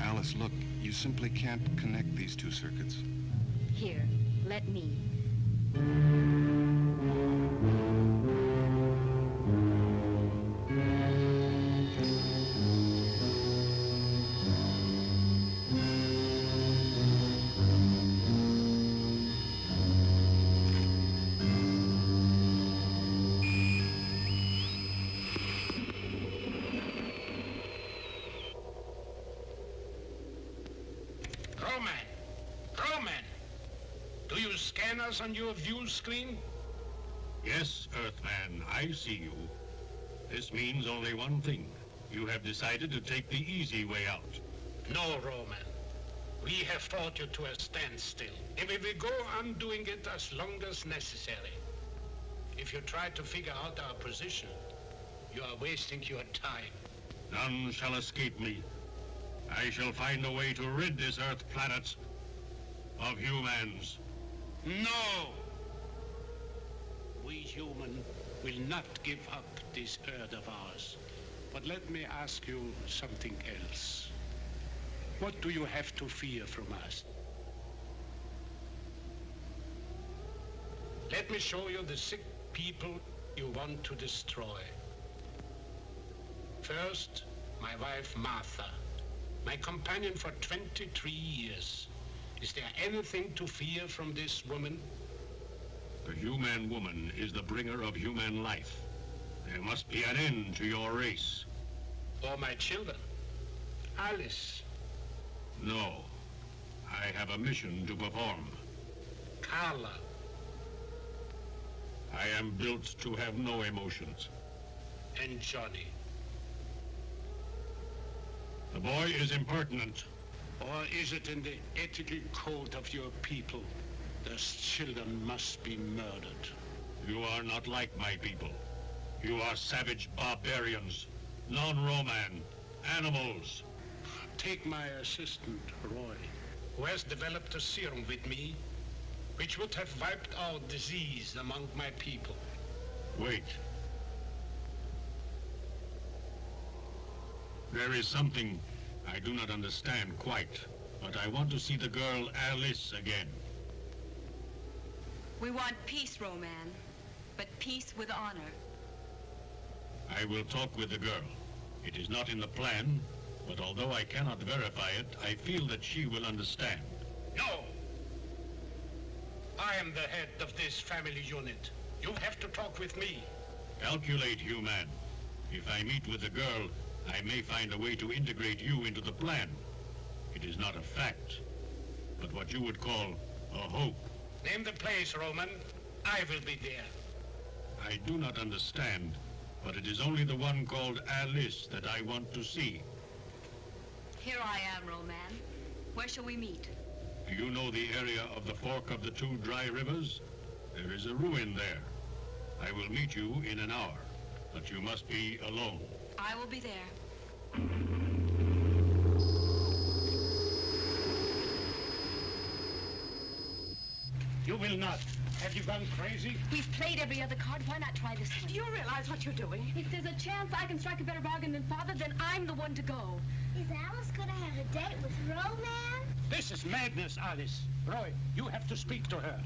Alice, look, you simply can't connect these two circuits. Here, let me. Roman! Do you scan us on your view screen? Yes, Earthman, I see you. This means only one thing. You have decided to take the easy way out. No, Roman. We have brought you to a standstill. And we will go on doing it as long as necessary. If you try to figure out our position, you are wasting your time. None shall escape me. I shall find a way to rid this Earth planet of humans. No! We human will not give up this Earth of ours. But let me ask you something else. What do you have to fear from us? Let me show you the sick people you want to destroy. First, my wife Martha, my companion for 23 years. Is there anything to fear from this woman? The human woman is the bringer of human life. There must be an end to your race. Or my children? Alice? No. I have a mission to perform. Carla? I am built to have no emotions. And Johnny? The boy is impertinent. Or is it in the ethical code of your people? Those children must be murdered. You are not like my people. You are savage barbarians, non-Roman, animals. Take my assistant, Roy, who has developed a serum with me, which would have wiped out disease among my people. Wait. There is something I do not understand quite, but I want to see the girl Alice again. We want peace, Roman, but peace with honor. I will talk with the girl. It is not in the plan, but although I cannot verify it, I feel that she will understand. No! I am the head of this family unit. You have to talk with me. Calculate, human. If I meet with the girl, I may find a way to integrate you into the plan. It is not a fact, but what you would call a hope. Name the place, Roman. I will be there. I do not understand, but it is only the one called Alice that I want to see. Here I am, Roman. Where shall we meet? Do you know the area of the fork of the two dry rivers? There is a ruin there. I will meet you in an hour, but you must be alone. I will be there. You will not. Have you gone crazy? We've played every other card. Why not try this one? Do you realize what you're doing? If there's a chance I can strike a better bargain than Father, then I'm the one to go. Is Alice gonna have a date with Roman? This is madness, Alice. Roy, you have to speak to her.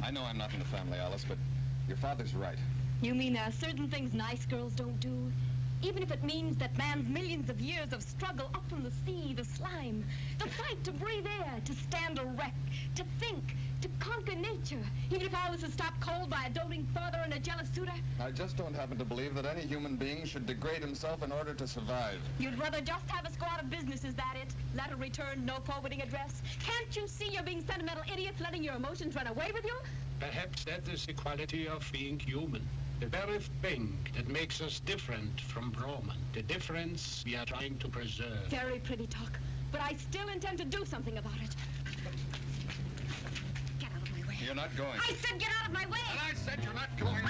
I know I'm not in the family, Alice, but your father's right. You mean there are certain things nice girls don't do? Even if it means that man's millions of years of struggle up from the sea, the slime, the fight to breathe air, to stand erect, to think, to conquer nature, even if all this is stopped cold by a doting father and a jealous suitor? I just don't happen to believe that any human being should degrade himself in order to survive. You'd rather just have us go out of business, is that it? Letter return, no forwarding address? Can't you see you're being sentimental idiots letting your emotions run away with you? Perhaps that is the quality of being human. The very thing that makes us different from Roman. The difference we are trying to preserve. Very pretty talk, but I still intend to do something about it. Get out of my way. You're not going. I said get out of my way! And I said you're not going.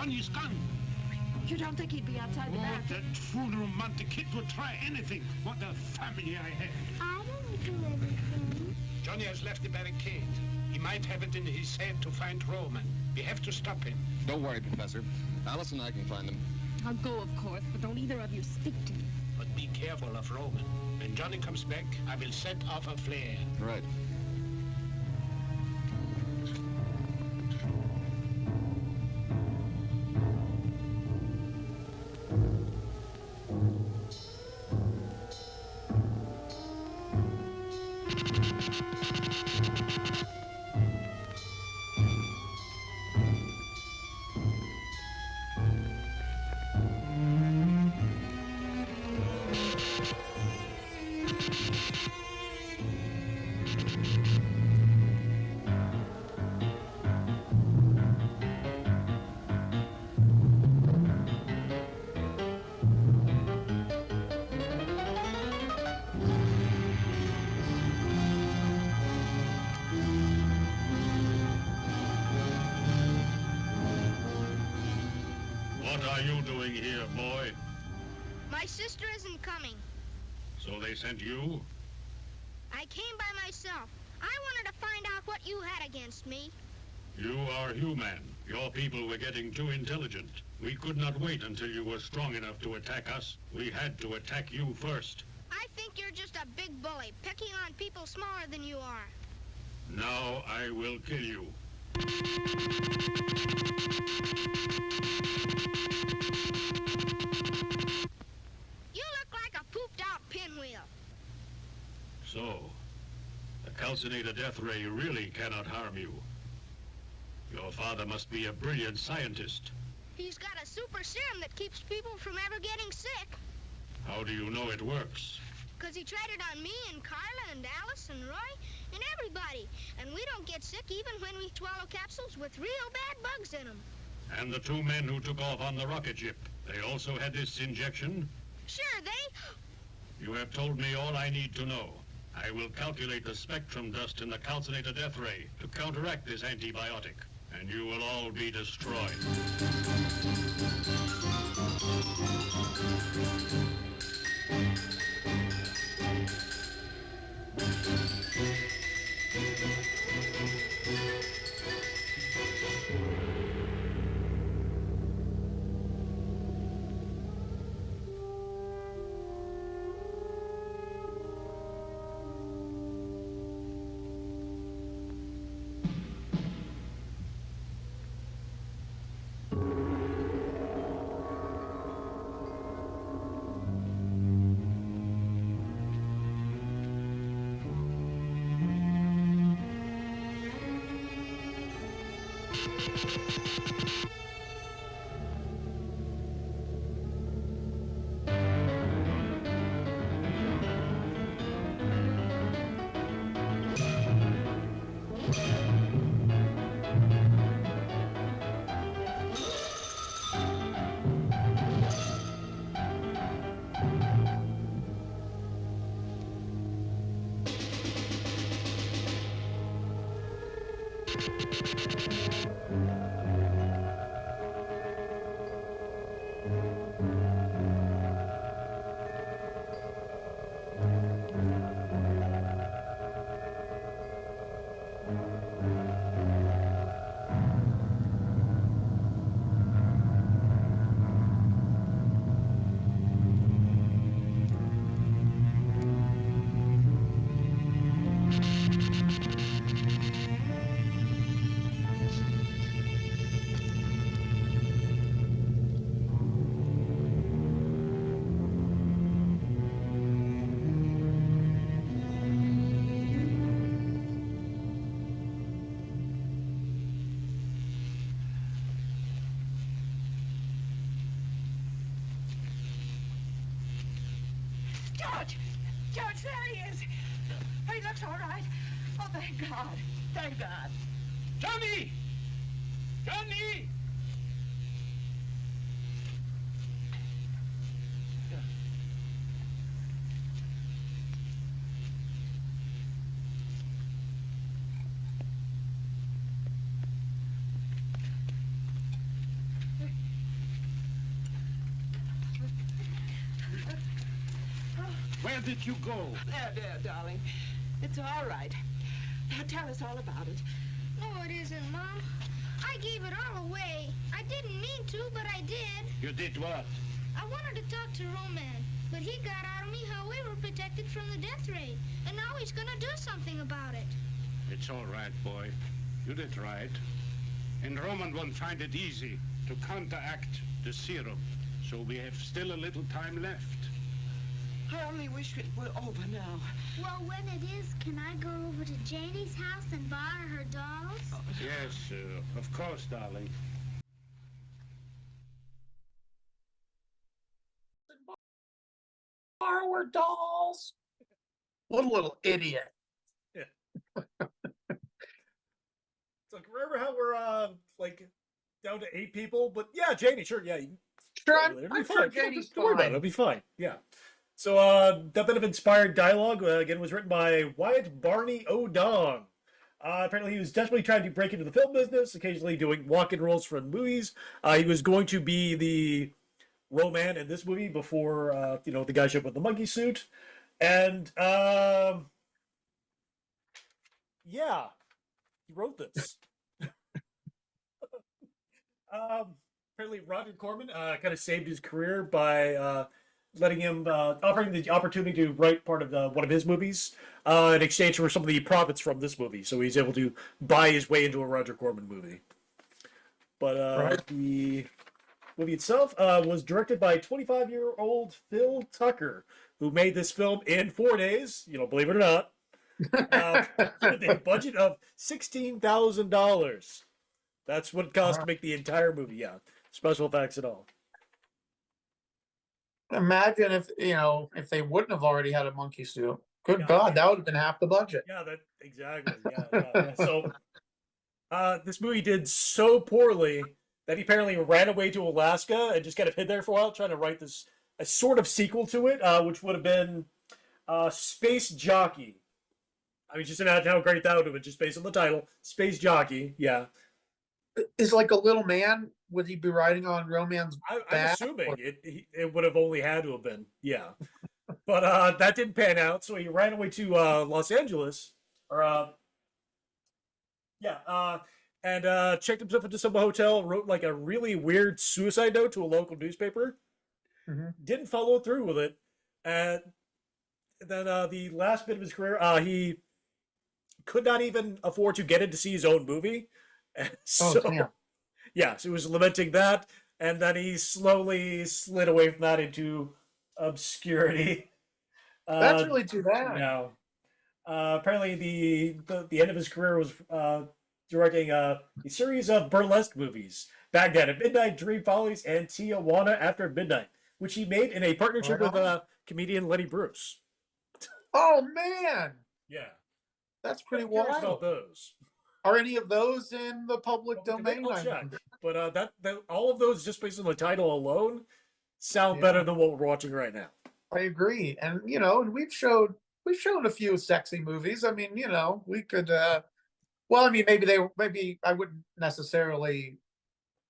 Johnny's gun. You don't think he'd be outside the Oh, back? that fool romantic kid would try anything. What a family I have. I don't do anything. Johnny has left the barricade. He might have it in his head to find Roman. We have to stop him. Don't worry, Professor. Alice and I can find them. I'll go, of course, but don't either of you speak to me. But be careful of Roman. When Johnny comes back, I will set off a flare. Right. What are you doing here, boy? My sister isn't coming. So they sent you? I came by myself. I wanted to find out what you had against me. You are human. Your people were getting too intelligent. We could not wait until you were strong enough to attack us. We had to attack you first. I think you're just a big bully, picking on people smaller than you are. Now I will kill you. You look like a pooped-out pinwheel. So, the calcinator death ray really cannot harm you. Your father must be a brilliant scientist. He's got a super serum that keeps people from ever getting sick. How do you know it works? 'Cause he tried it on me and Carla and Alice and Roy and everybody. And we don't get sick even when we swallow capsules with real bad bugs in them. And the two men who took off on the rocket ship, they also had this injection? Sure, they... You have told me all I need to know. I will calculate the spectrum dust in the calcinator death ray to counteract this antibiotic, and you will all be destroyed. George! George, there he is! He looks all right. Oh, thank God. Thank God. Johnny! Johnny! Where did you go? There, darling. It's all right. Now tell us all about it. No, it isn't, Mom. I gave it all away. I didn't mean to, but I did. You did what? I wanted to talk to Roman, but he got out of me how we were protected from the death ray. And now he's gonna do something about it. It's all right, boy. You did right. And Roman won't find it easy to counteract the serum. So we have still a little time left. I only wish it were over now. Well, when it is, can I go over to Janie's house and borrow her dolls? Yes, of course, darling. Borrow her dolls. What a little idiot. Yeah. So remember how we're like down to 8 people? But yeah, Janie, sure, yeah. Sure, I'm sure Janie's don't worry about it. fine. It'll be fine. Yeah. So that bit of inspired dialogue again was written by Wyatt Barney O'Dong. Apparently, he was desperately trying to break into the film business, occasionally doing walk-in roles for movies. He was going to be the Roman in this movie before the guy showed up with the monkey suit, and yeah, he wrote this. Apparently, Roger Corman kind of saved his career by letting him offering the opportunity to write part of one of his movies in exchange for some of the profits from this movie. So he's able to buy his way into a Roger Corman movie. But the movie itself was directed by 25-year-old Phil Tucker, who made this film in 4 days. Believe it or not, with a budget of $16,000. That's what it cost to make the entire movie. Yeah, special effects and all. Imagine if they wouldn't have already had a monkey suit. Good God, that would have been half the budget. Yeah, exactly. Yeah. So this movie did so poorly that he apparently ran away to Alaska and just kind of hid there for a while, trying to write a sort of sequel to it, which would have been Space Jockey. I mean, just imagine how great that would have been, just based on the title, Space Jockey. Yeah. Is like a little man? Would he be riding on Roman's back? I'm assuming it would have only had to have been, yeah. But that didn't pan out, so he ran away to Los Angeles, and checked himself into some hotel, wrote like a really weird suicide note to a local newspaper. Mm-hmm. Didn't follow through with it. And then the last bit of his career, he could not even afford to get in to see his own movie. So he was lamenting that, and then he slowly slid away from that into obscurity. That's really too bad. No. Apparently, the end of his career was directing a series of burlesque movies: Baghdad at Midnight, Dream Follies, and Tijuana After Midnight, which he made in a partnership with comedian Lenny Bruce. Oh man! Yeah, that's pretty wild. About those. Are any of those in the public domain? But all of those, just based on the title alone, sound better than what we're watching right now. I agree, and we've shown a few sexy movies. I mean, we could. Well, I mean, maybe I wouldn't necessarily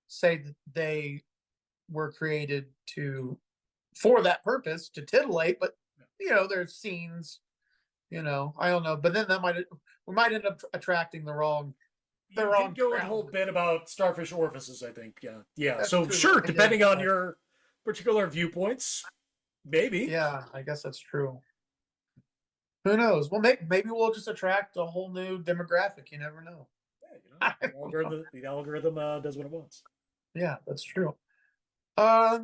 say that they were created for that purpose to titillate, but there's scenes. I don't know, but then we might end up attracting the wrong. You did go a whole bit about starfish orifices, I think. Yeah. That's so true. Sure, depending on your particular viewpoints, maybe. Yeah, I guess that's true. Who knows? Well, maybe we'll just attract a whole new demographic. You never know. Yeah, the algorithm does what it wants. Yeah, that's true. I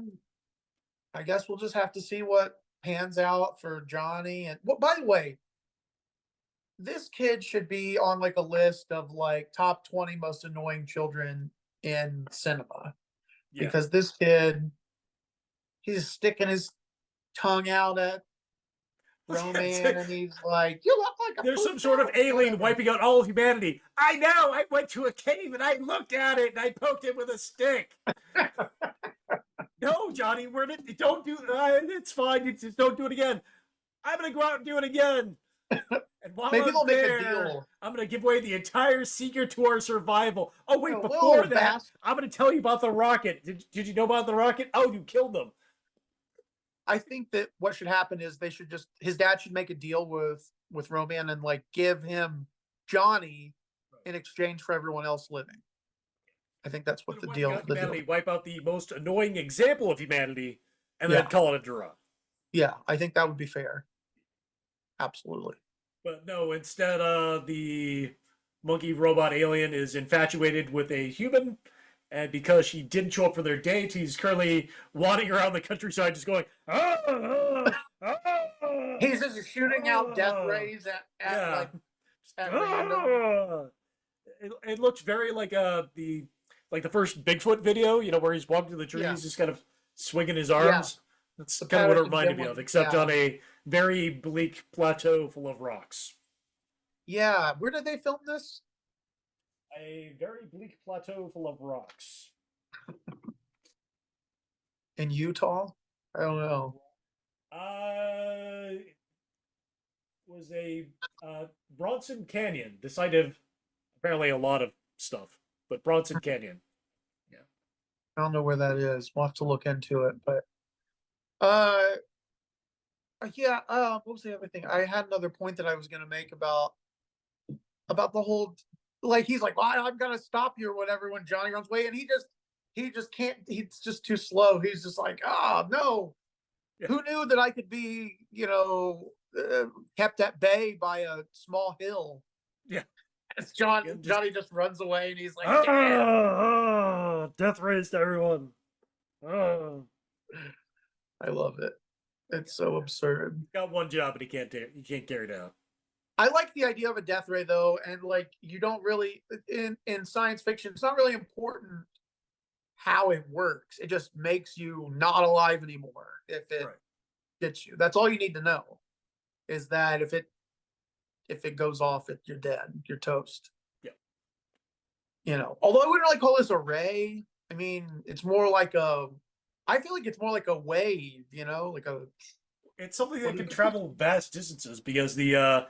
guess we'll just have to see what pans out for Johnny. And by the way, this kid should be on like a list of like top 20 most annoying children in cinema. Yeah. Because this kid, he's sticking his tongue out at Roman and he's like, you look like there's some sort of alien wiping out all of humanity. I know. I went to a cave and I looked at it and I poked it with a stick. No, Johnny, don't do that. It's fine. You just don't do it again. I'm going to go out and do it again. And while maybe they'll make a deal. I'm going to give away the entire secret to our survival. Oh, wait, before that, I'm going to tell you about the rocket. Did you know about the rocket? Oh, you killed them. I think that what should happen is his dad should make a deal with Roman and like give him Johnny in exchange for everyone else living. I think that's what the deal. Wipe out the most annoying example of humanity, and then call it a draw. Yeah, I think that would be fair. Absolutely. But no, instead, the monkey robot alien is infatuated with a human, and because she didn't show up for their date, he's currently wandering around the countryside, just going, He's just shooting out death rays at random. It looks very like the first Bigfoot video, where he's walking through the trees, just kind of swinging his arms. That's kind of what it reminded me of, except on a very bleak plateau full of rocks. Yeah, where did they film this? A very bleak plateau full of rocks. In Utah? I don't know. Was a Bronson Canyon, the site of apparently a lot of stuff, but Bronson Canyon. Yeah. I don't know where that is. We'll have to look into it, but what was the other thing? I had another point that I was going to make about the whole, like, he's like, well, I'm going to stop you or whatever when Johnny runs away. And he just can't, he's just too slow. He's just like, no, who knew that I could be, kept at bay by a small hill. Yeah. It's Johnny just runs away and he's like, death race to everyone. I love it. It's so absurd. Got one job, but he can't carry it out. I like the idea of a death ray though, and like you don't really in science fiction, it's not really important how it works. It just makes you not alive anymore if it gets you. That's all you need to know. Is that if it goes off, you're dead. You're toast. Yeah. Although I wouldn't really call this a ray. I mean, it's more like I feel like it's more like a wave, It's something that can travel vast distances because the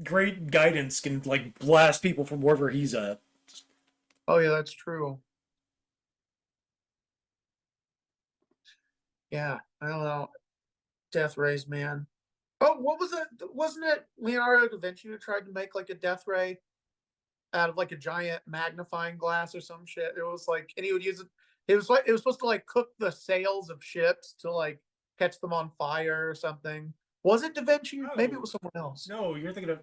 great guidance can like blast people from wherever he's at. Oh yeah, that's true. Yeah, I don't know. Death rays, man. Oh, what was it? Wasn't it Leonardo da Vinci who tried to make like a death ray out of like a giant magnifying glass or some shit? It was like, and he would use it. It was supposed to like cook the sails of ships to like catch them on fire or something. Was it Da Vinci? No. Maybe it was someone else. No, you're thinking of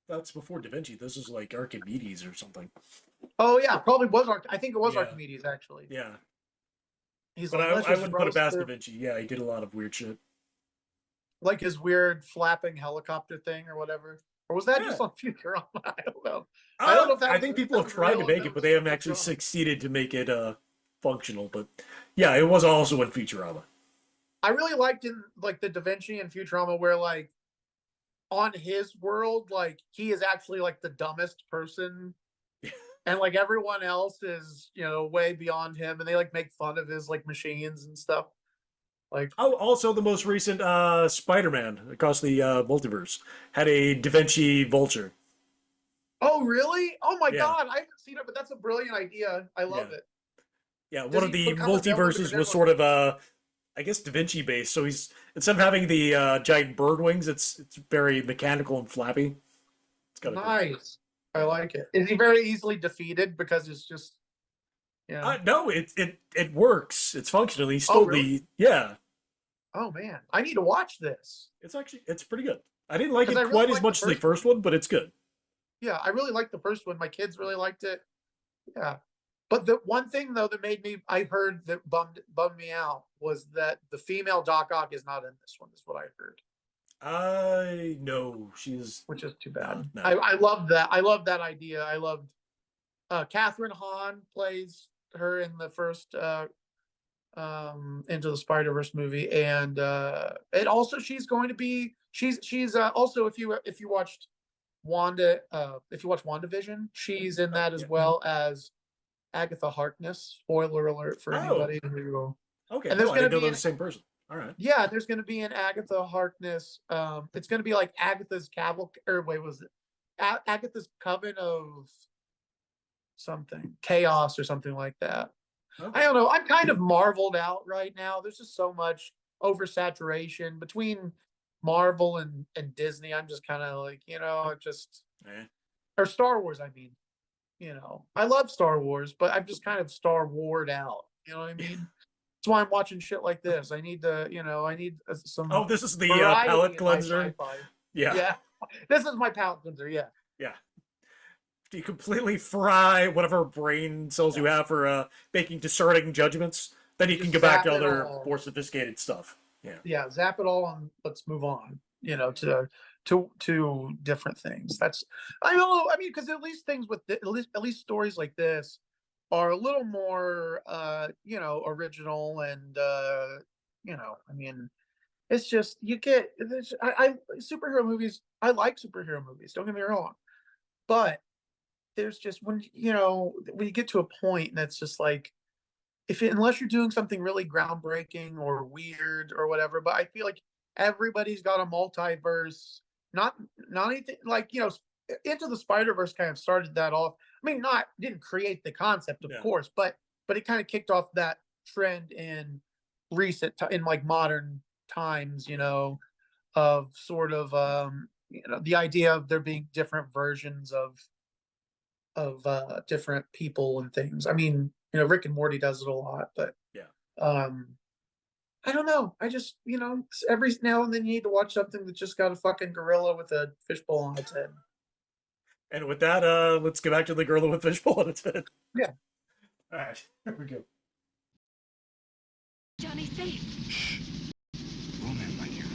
that's before Da Vinci. This is like Archimedes or something. Oh yeah, probably was. I think it was Archimedes actually. Yeah. He's but like, I wouldn't put it past Da Vinci. Yeah, he did a lot of weird shit. Like his weird flapping helicopter thing or whatever. Or was that just on Futurama? I don't know. I don't know if that I think people have tried to make it, but they haven't actually succeeded to make it functional. But yeah, it was also in Futurama. I really liked in like the Da Vinci and Futurama where like on his world, like he is actually like the dumbest person. And like everyone else is, way beyond him, and they like make fun of his like machines and stuff. Like also the most recent Spider-Man across the multiverse had a Da Vinci vulture. Oh really? Oh my god, I haven't seen it, but that's a brilliant idea. I love it. Yeah, one of the multiverses was sort of I guess Da Vinci based. So he's instead of having the giant bird wings, it's very mechanical and flappy. It's kind of nice. Cool. I like it. Is he very easily defeated because it's just no, it works. It's functional. He's still really? Oh man, I need to watch this. It's pretty good. I didn't like it quite as much as the first one, but it's good. Yeah, I really liked the first one. My kids really liked it. Yeah. But the one thing though that I heard that bummed me out was that the female Doc Ock is not in this one, is what I heard. No, she's which is too bad. No. I love that. I love that idea. I loved Catherine Hahn plays her in the first Into the Spider-Verse movie, and also she's going to be she's also if you watched WandaVision, she's in that as well as Agatha Harkness. Spoiler alert for anybody who. Okay, and there's going to be the same person. All right. Yeah, there's going to be an Agatha Harkness. It's going to be like Agatha's Agatha's Coven of something, Chaos or something like that. Okay. I don't know. I'm kind of marveled out right now. There's just so much oversaturation between Marvel and Disney. I'm just kind of like, or Star Wars. I mean, I love Star Wars, but I'm just kind of Star Warred out. You know what I mean? That's why I'm watching shit like this. I need to, I need some. Oh, this is the variety palate in my cleanser. sci-fi. Yeah. Yeah. This is my palate cleanser. Yeah. Yeah. You completely fry whatever brain cells you have for making discerning judgments. Then you can go back to other more sophisticated stuff. Yeah. Yeah. Zap it all and let's move on. To different things. I don't know. I mean, because at least things with at least stories like this are a little more original and I mean, it's just superhero movies. I like superhero movies. Don't get me wrong, but there's just when you get to a point and it's just like unless you're doing something really groundbreaking or weird or whatever. But I feel like everybody's got a multiverse. Not anything like Into the Spider-Verse kind of started that off. I mean, didn't create the concept, of course, but it kind of kicked off that trend in in like modern times, of sort of the idea of there being different versions of different people and things. I mean, Rick and Morty does it a lot, but I don't know. I just, every now and then you need to watch something that just got a fucking gorilla with a fishbowl on its head. And with that, let's get back to the gorilla with fishbowl on its head. Yeah. All right, here we go. Johnny, safe. Shh. Roman might hear us.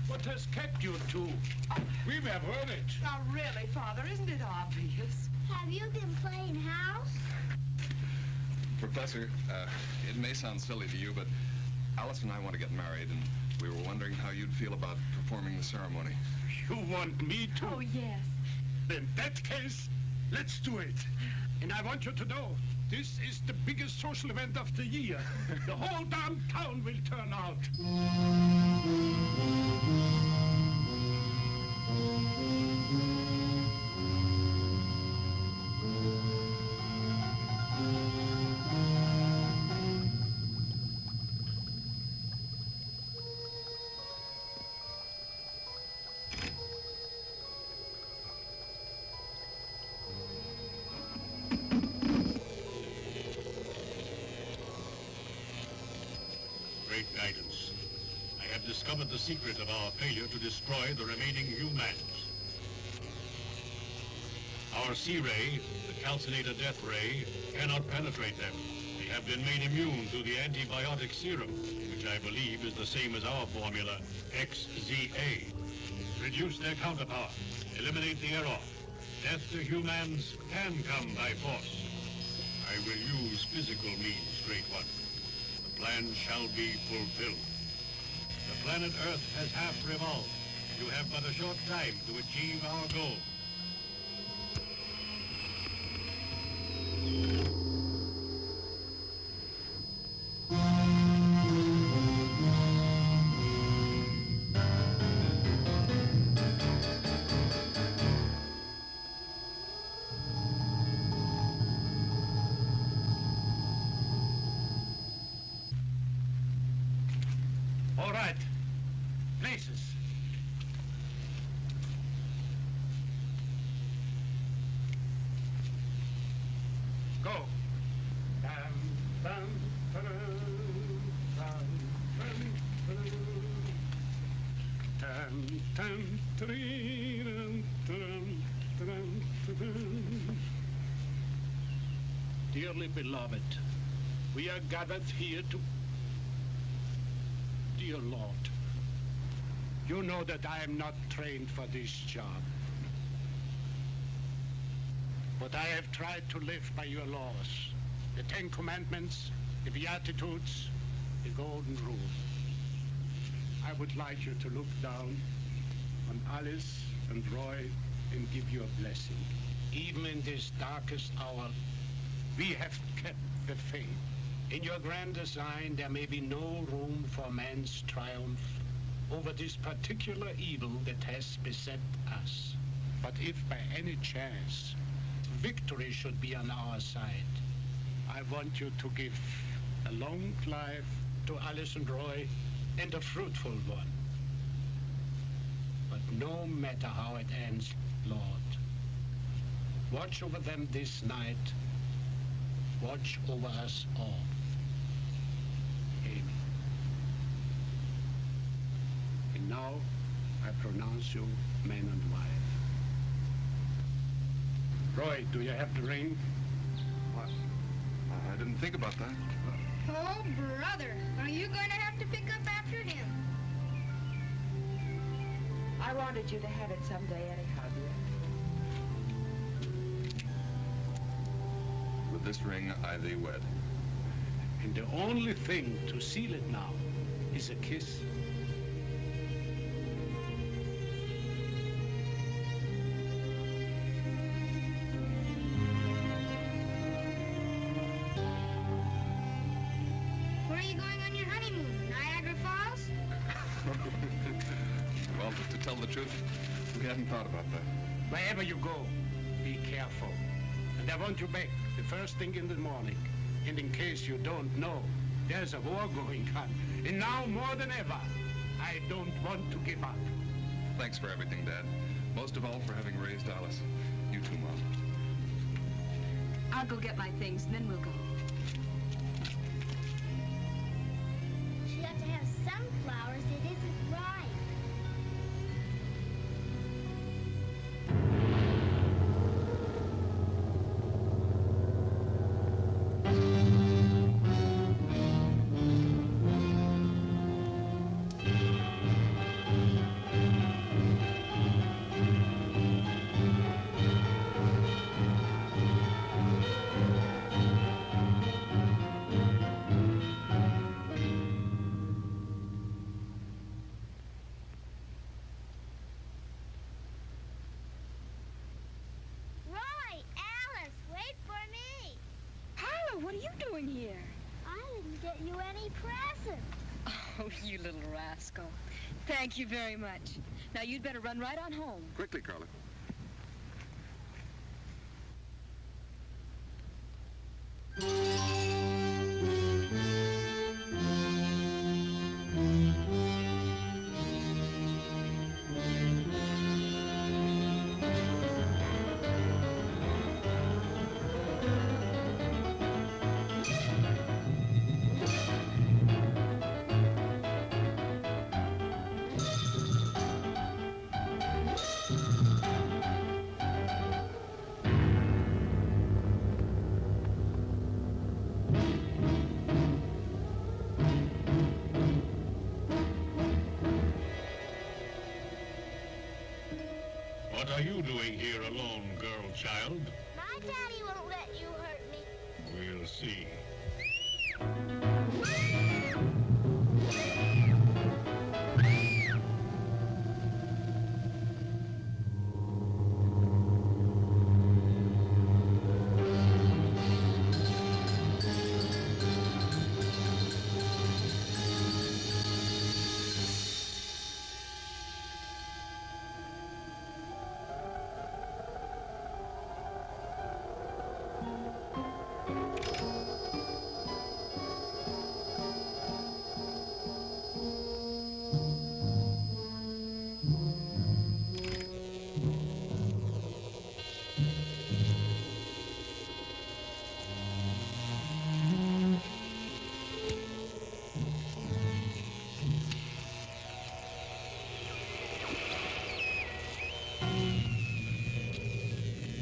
What has kept you two? We have heard it. Now, really, Father, isn't it obvious? Have you been playing house? Professor, it may sound silly to you, but Alice and I want to get married, and we were wondering how you'd feel about performing the ceremony. You want me to? Oh, yes. In that case, let's do it. And I want you to know, this is the biggest social event of the year. The whole damn town will turn out. await guidance. I have discovered the secret of our failure to destroy the remaining humans. Our C-ray, the calcinator death ray, cannot penetrate them. They have been made immune through the antibiotic serum, which I believe is the same as our formula, XZA. Reduce their counterpower. Eliminate the error. Death to humans can come by force. I will use physical means, Great One. The plan shall be fulfilled. The planet Earth has half revolved. You have but a short time to achieve our goal. All right. Places. Go. Dearly beloved, we are gathered here to... Dear Lord, you know that I am not trained for this job. But I have tried to live by your laws, the Ten Commandments, the Beatitudes, the Golden Rule. I would like you to look down on Alice and Roy and give you a blessing. Even in this darkest hour, we have kept the faith. In your grand design, there may be no room for man's triumph over this particular evil that has beset us. But if by any chance victory should be on our side, I want you to give a long life to Alice and Roy and a fruitful one. But no matter how it ends, Lord, watch over them this night. Watch over us all. Amen. And now I pronounce you man and wife. Roy, do you have the ring? What? I didn't think about that. Oh, brother, are you going to have to pick up after him? I wanted you to have it someday anyhow, dear. With this ring, I thee wed. And the only thing to seal it now is a kiss. Where are you going on your honeymoon? Niagara Falls? Well, to tell the truth, we hadn't thought about that. Wherever you go, be careful. And I want you back the first thing in the morning. And in case you don't know, there's a war going on. And now more than ever, I don't want to give up. Thanks for everything, Dad. Most of all for having raised Alice. You too, Mom. I'll go get my things, and then we'll go. She ought to have sunflowers. It isn't right. Roy, Alice, wait for me. Harlow, what are you doing here? I didn't get you any presents. Oh, you little rascal. Thank you very much. Now, you'd better run right on home. Quickly, Carla. you doing here alone, girl child? My daddy won't let you hurt me. We'll see.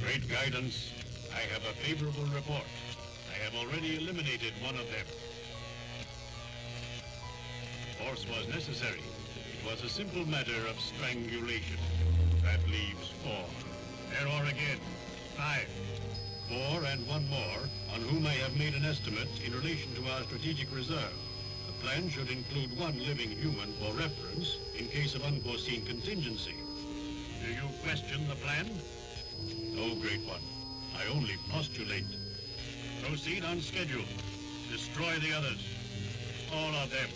Great guidance. I have a favorable report. I have already eliminated one of them. Force was necessary. It was a simple matter of strangulation. That leaves 4. There are again 5. 4 and one more, on whom I have made an estimate in relation to our strategic reserve. The plan should include 1 living human for reference in case of unforeseen contingency. Do you question the plan? No, Great One. I only postulate. Proceed on schedule. Destroy the others. All of them.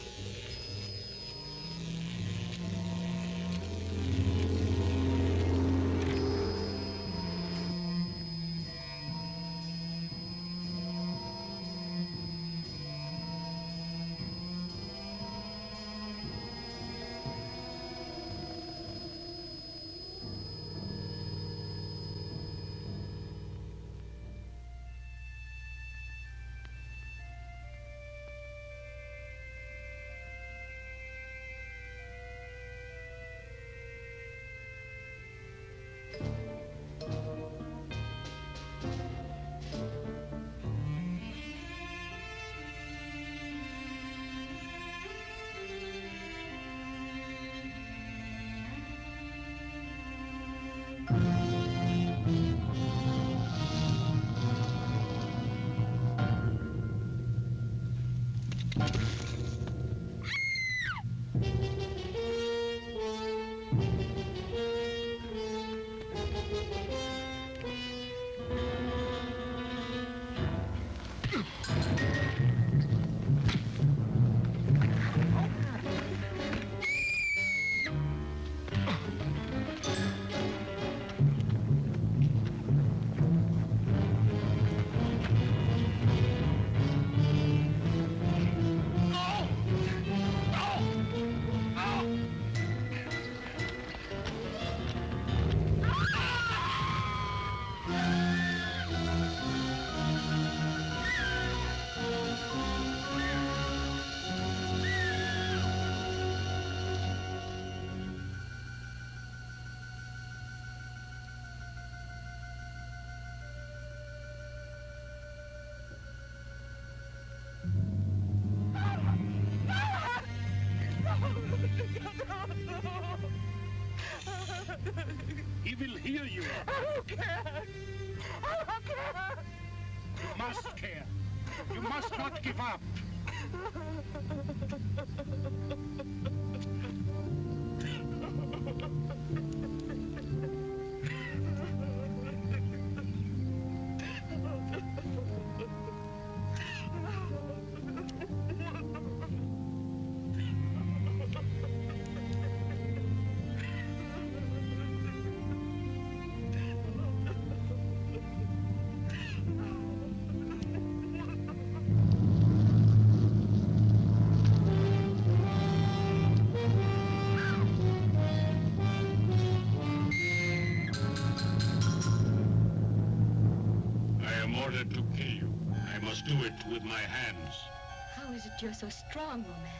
He will hear you. I don't care. I don't care. You must care. You must not give up. Ordered to kill you. I must do it with my hands. How is it you're so strong, Roman?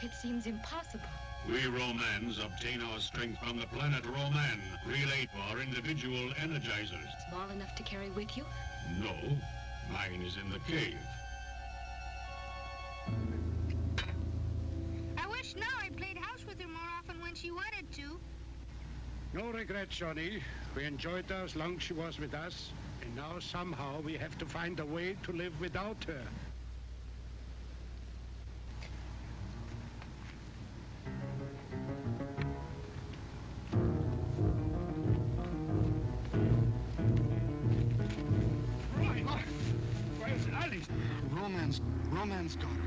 It seems impossible. We Romans obtain our strength from the planet Roman, relayed to our individual energizers. Small enough to carry with you? No, mine is in the cave. I wish now I played house with her more often when she wanted to. No regrets, Johnny. We enjoyed her as long as she was with us, and now somehow we have to find a way to live without her. Where's Alice? Romance got her.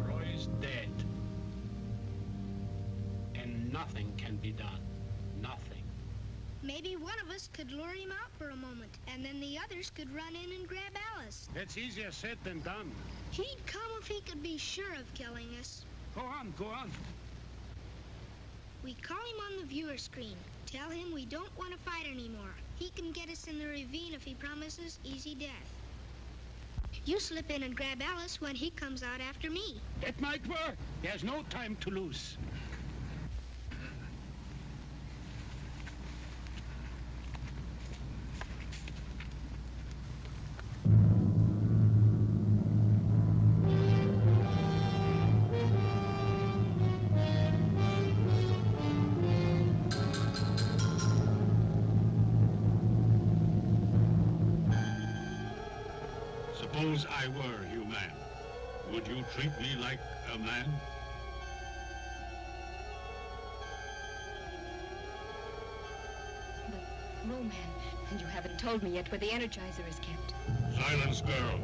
Roy's dead. And nothing can be done. Nothing. Maybe one of us could lure him out for a moment, and then the others could run in and grab Alice. That's easier said than done. He'd come if he could be sure of killing us. Go on, go on. We call him on the viewer screen. Tell him we don't want to fight anymore. He can get us in the ravine if he promises easy death. You slip in and grab Alice when he comes out after me. That might work. There's no time to lose. Suppose I were human. Would you treat me like a man? But, Roman, and you haven't told me yet where the Energizer is kept. Silence, girl.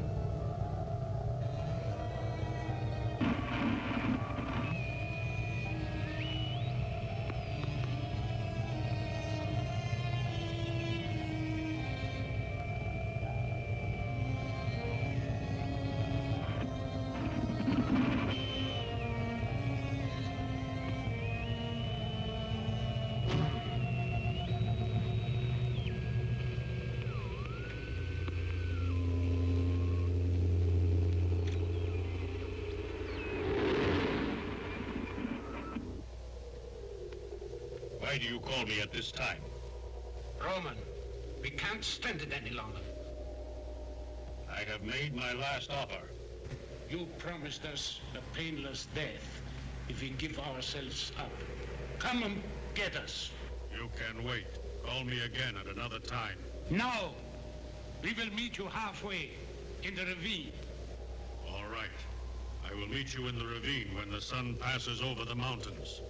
Why do you call me at this time? Roman, we can't stand it any longer. I have made my last offer. You promised us a painless death if we give ourselves up. Come and get us. You can wait. Call me again at another time. No! We will meet you halfway, in the ravine. All right. I will meet you in the ravine when the sun passes over the mountains.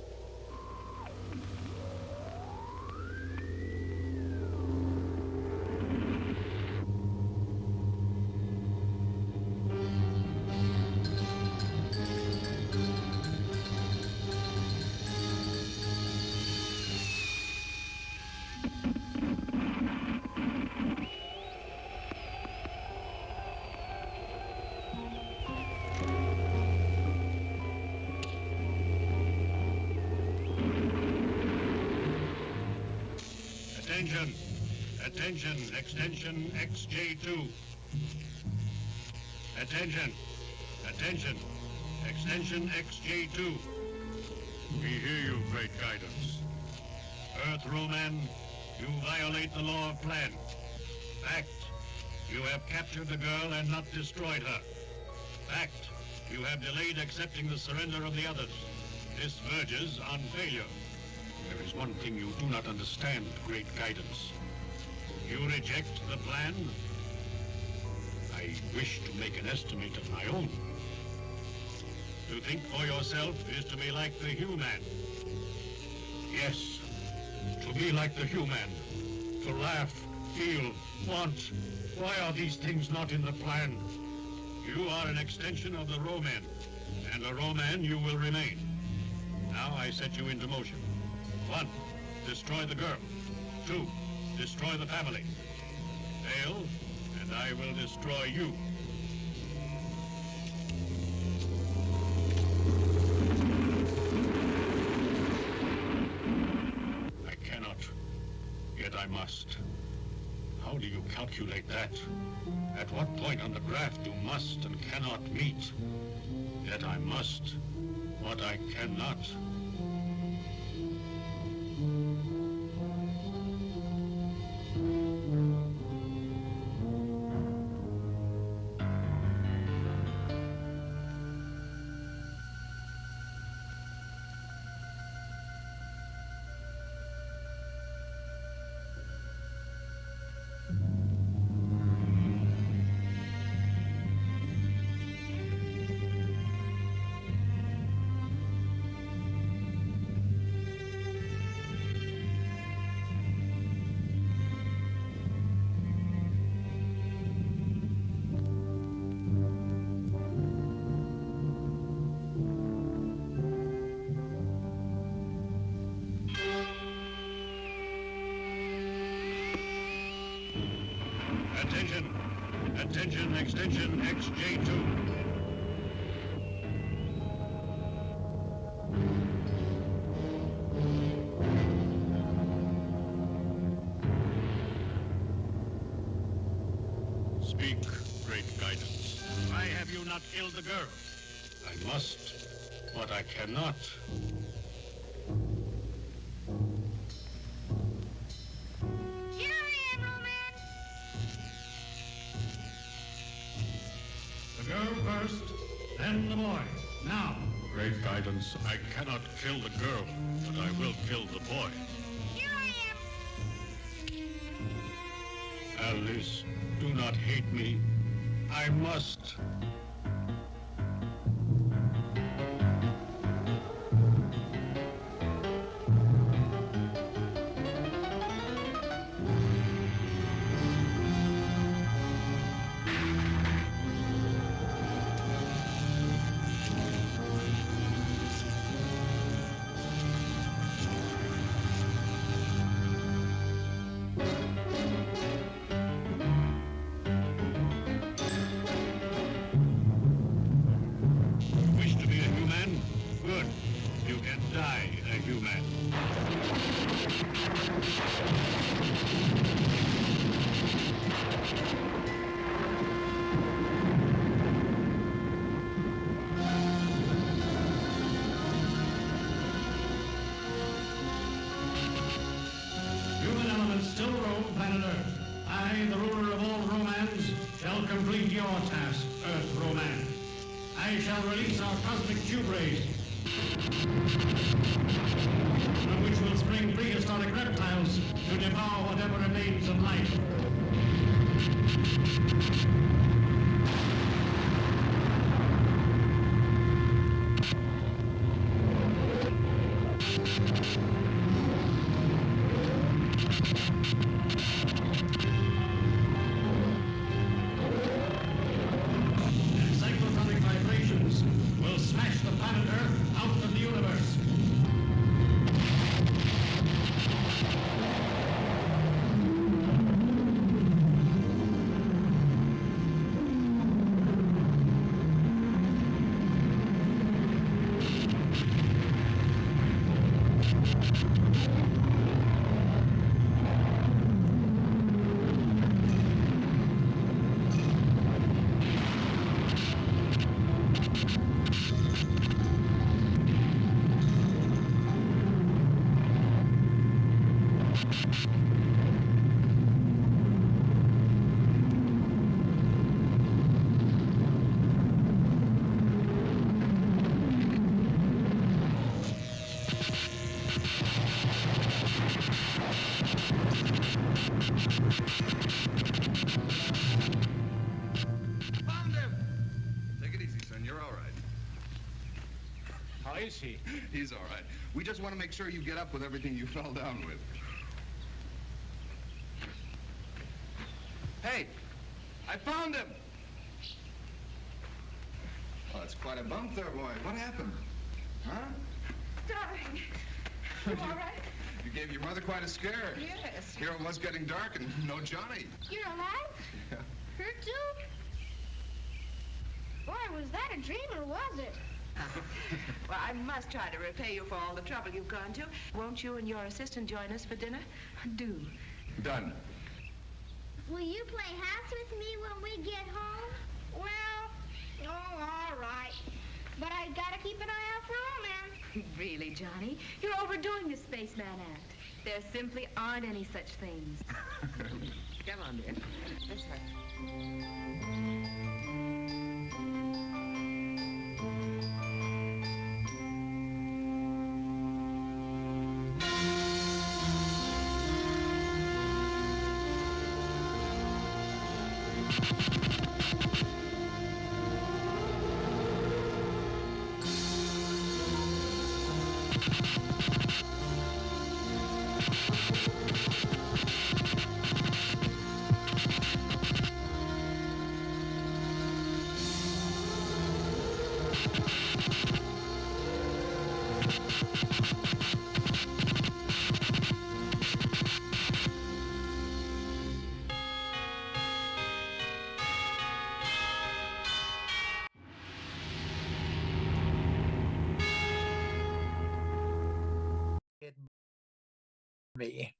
Attention! Attention! Extension XJ2. Attention! Attention! Extension XJ2. We hear you, Great Guidance. Earth Roman, you violate the law of plan. Fact, you have captured the girl and not destroyed her. Fact, you have delayed accepting the surrender of the others. This verges on failure. There is one thing you do not understand, Great Guidance. You reject the plan? I wish to make an estimate of my own. To think for yourself is to be like the human. Yes, to be like the human. To laugh, feel, want. Why are these things not in the plan? You are an extension of the Roman, and a Roman you will remain. Now I set you into motion. 1, destroy the girl. 2, destroy the family. Fail, and I will destroy you. I cannot, yet I must. How do you calculate that? At what point on the graph do must and cannot meet? Yet I must, what I cannot. extension XJ2. Speak, great guidance. Why have you not killed the girl? I must, but I cannot. Here I am, Roman! The girl first, then the boy. Now. Great guidance, I cannot kill the girl, but I will kill the boy. Here I am! Alice, do not hate me. I must. Wish to be a human? Good. You can die a human. Human elements still roam planet Earth. I, the ruler of all Romans, shall complete your task, Earth Roman. I shall release our cosmic tube rays, from which will spring prehistoric reptiles to devour whatever remains of life. Cyclotonic vibrations will smash the planet Earth out of the universe. Found him! Take it easy, son. You're all right. How is he? He's all right. We just want to make sure you get up with everything you fell down with. Hey! I found him! Oh, that's quite a bump there, boy. What happened? Huh? Darling, you all right? You gave your mother quite a scare. Yes. Here it was getting dark and no Johnny. You're alive? Yeah. Hurt too? Boy, was that a dream or was it? Well, I must try to repay you for all the trouble you've gone to. Won't you and your assistant join us for dinner? Do. Done. Will you play house with me when we get home? Well, oh, all right. But I gotta keep an eye out for Roman. Really, Johnny? You're overdoing the spaceman act. There simply aren't any such things. Come on, dear. This way. me.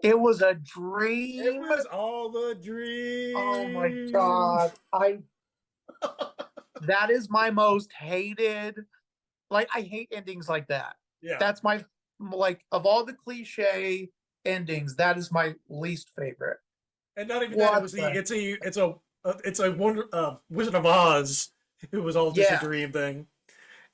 It was a dream. It was all the dream. Oh my God. That is my most hated. Like, I hate endings like that. Yeah. That's my, like, of all the cliche endings, that is my least favorite. And not even that, it was it's a Wizard of Oz. It was all just a dream thing.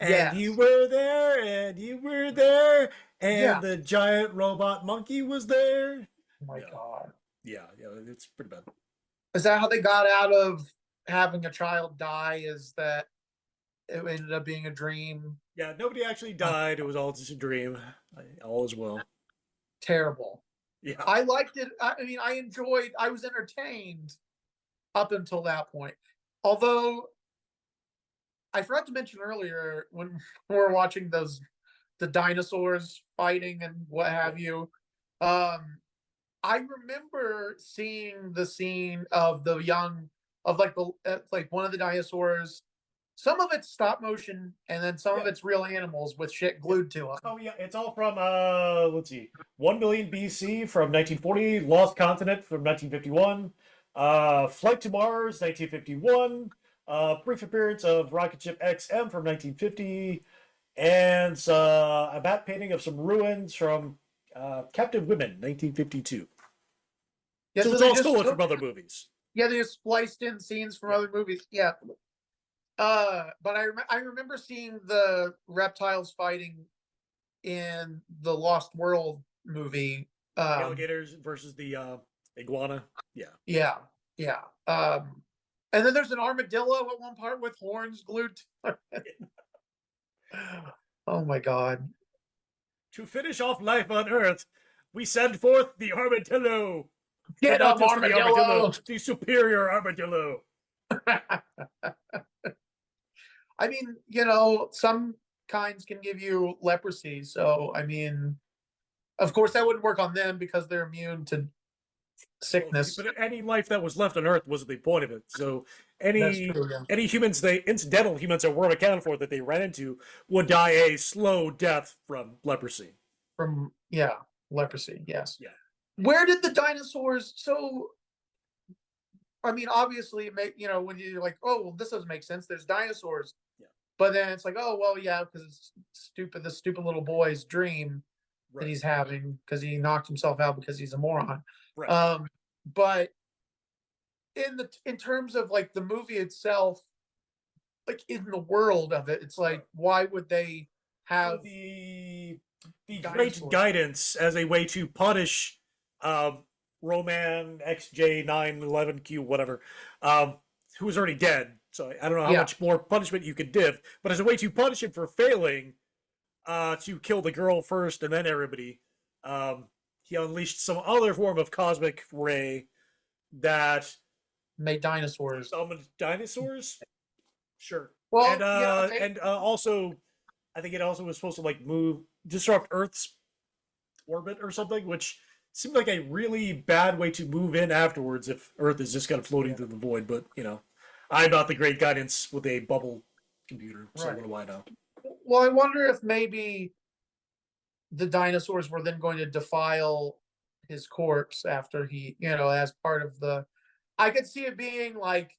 And you were there, and you were there, and the giant robot monkey was there. Oh my God. Yeah, it's pretty bad. Is that how they got out of having a child die? Is that it ended up being a dream? Yeah, nobody actually died. It was all just a dream. All is well. Terrible. Yeah. I liked it. I mean, I was entertained up until that point. Although, I forgot to mention earlier when we were watching the dinosaurs fighting and what have you. I remember seeing the scene of like one of the dinosaurs. Some of it's stop motion, and then some of it's real animals with shit glued to them. Oh yeah, it's all from let's see, 1 million BC from 1940, Lost Continent from 1951, Flight to Mars 1951, brief appearance of rocket ship XM from 1950, and a matte painting of some ruins from Captive Women 1952. Yeah, so it's all stolen from other movies. Yeah, they just spliced in scenes from other movies. Yeah. But I remember seeing the reptiles fighting in the Lost World movie. Alligators versus the iguana. Yeah. Yeah. Yeah. And then there's an armadillo at one part with horns glued to it. Oh my God. To finish off life on Earth, we send forth the armadillo. Get up, armadillo! The superior armadillo. I mean, some kinds can give you leprosy. So, I mean, of course, that wouldn't work on them because they're immune to sickness. But any life that was left on Earth was the point of it. So, any humans, incidental humans that weren't accounted for that they ran into would die a slow death from leprosy. Leprosy, yes. Yeah. Where did the dinosaurs? So, I mean, obviously, when you're like, oh, well, this doesn't make sense. There's dinosaurs. Yeah. But then it's like, oh, well, yeah, because it's the stupid little boy's dream that he's having because he knocked himself out because he's a moron. Right. But in terms of like the movie itself, like in the world of it, it's like, why would they have the great guidance as a way to punish Roman XJ911Q whatever, who was already dead. So I don't know how much more punishment you could give, but as a way to punish him for failing to kill the girl first and then everybody, he unleashed some other form of cosmic ray that made dinosaurs. Summoned dinosaurs? Sure. Well, and also, I think it also was supposed to disrupt Earth's orbit or something, which seemed like a really bad way to move in afterwards if Earth is just kind of floating through the void. But, I'm not the great guidance with a bubble computer, so what do I know? Well, I wonder if maybe the dinosaurs were then going to defile his corpse after he, as part of I could see it being like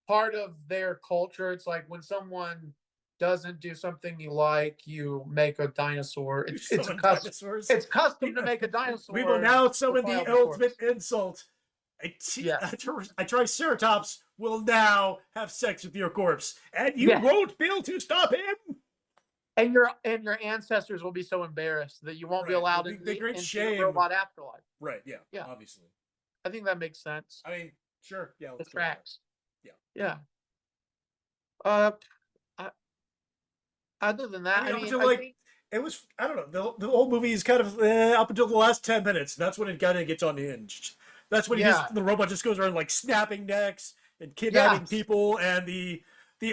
part of their culture. It's like when someone doesn't do something you like, you make a dinosaur. It's custom to make a dinosaur. We will now summon the ultimate insult. A Triceratops will now have sex with your corpse, and you won't be able to stop him. And your ancestors will be so embarrassed that you won't be allowed into the robot afterlife. Right? Yeah. Obviously. I think that makes sense. I mean, sure. Yeah. The tracks. Yeah. Other than that, it was. I don't know. The whole movie is kind of up until the last 10 minutes. That's when it kind of gets unhinged. That's when the robot just goes around like snapping necks and kidnapping people, and the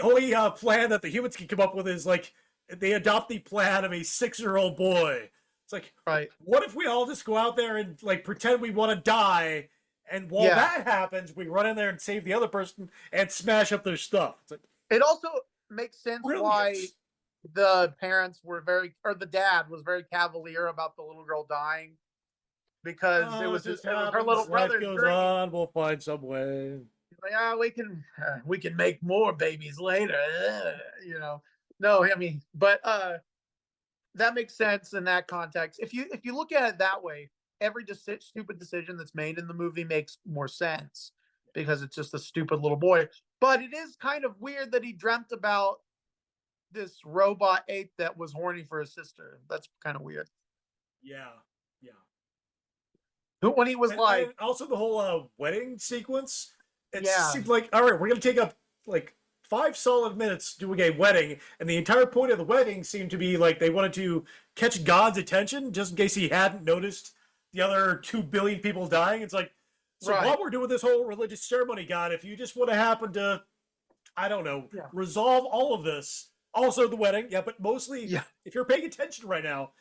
only plan that the humans can come up with is like they adopt the plan of a 6-year-old boy. It's like, what if we all just go out there and like pretend we want to die, and while that happens, we run in there and save the other person and smash up their stuff. It's like, it also makes sense why the parents were the dad was very cavalier about the little girl dying. because it was her little life brother's goes dream. on. We'll find some way. Like, we can make more babies later. No, I mean, but that makes sense in that context. If you look at it that way, every stupid decision that's made in the movie makes more sense because it's just a stupid little boy. But it is kind of weird that he dreamt about this robot ape that was horny for his sister. That's kind of weird. Yeah. When he was and also the whole wedding sequence, it Yeah. seemed like, all right, we're gonna take up like 5 solid minutes doing a wedding, and the entire point of the wedding seemed to be like they wanted to catch God's attention just in case he hadn't noticed the other 2 billion people dying. It's like, so Right. while we're doing this whole religious ceremony, God, if you just would have happened to, I don't know, resolve all of this. Also the wedding, but mostly, if you're paying attention right now,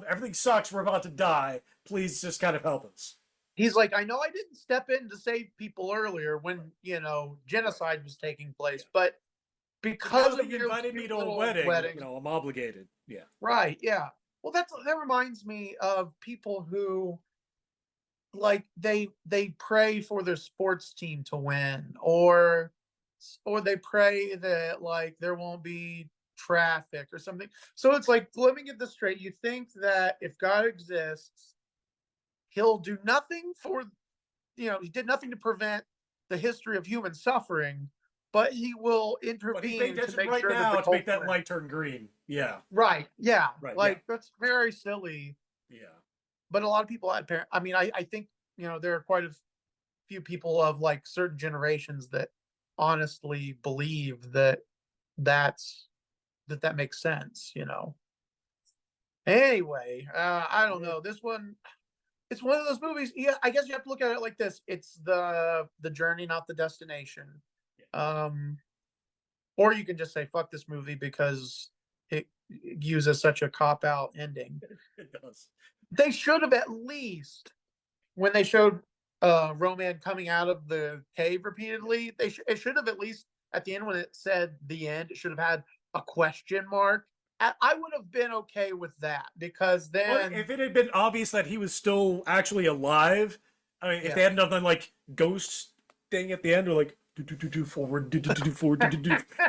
everything sucks. We're about to die. Please just kind of help us. He's like, I know I didn't step in to save people earlier when, genocide was taking place, but because of you invited me to a wedding, I'm obligated. Yeah. Right. Yeah. Well, that reminds me of people who, like, they pray for their sports team to win, or they pray that like there won't be traffic or something. So it's like, let me get this straight. You think that if God exists, he'll do nothing he did nothing to prevent the history of human suffering, but he will intervene to make right sure now that to make that light turn green. Yeah. Right. Yeah. Right. That's very silly. Yeah. But a lot of people I think, there are quite a few people of like certain generations that honestly believe that makes sense, Anyway, I don't know. This one, it's one of those movies. Yeah, I guess you have to look at it like this. It's the journey, not the destination. Or you can just say fuck this movie because it uses such a cop-out ending. It does. They should have, at least when they showed Roman coming out of the cave repeatedly, it should have, at least at the end when it said the end, it should have had a question mark. I would have been okay with that, because then if it had been obvious that he was still actually alive, I mean, if they had nothing like ghost thing at the end, or like forward, forward,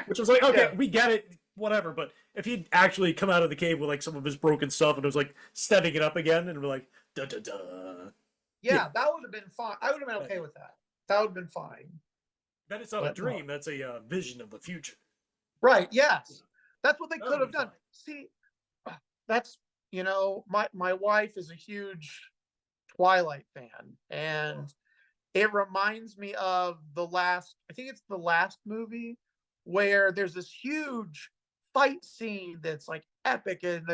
which was like, okay, we get it, whatever. But if he'd actually come out of the cave with like some of his broken stuff and it was like setting it up again, and we're like, da da da. Yeah, that would have been fine. I would have been okay with that. That would have been fine. Then it's not a dream. That's a vision of the future. Right. Yes. That's what they could have done. See, that's, my wife is a huge Twilight fan, and it reminds me of I think it's the last movie, where there's this huge fight scene that's like epic, and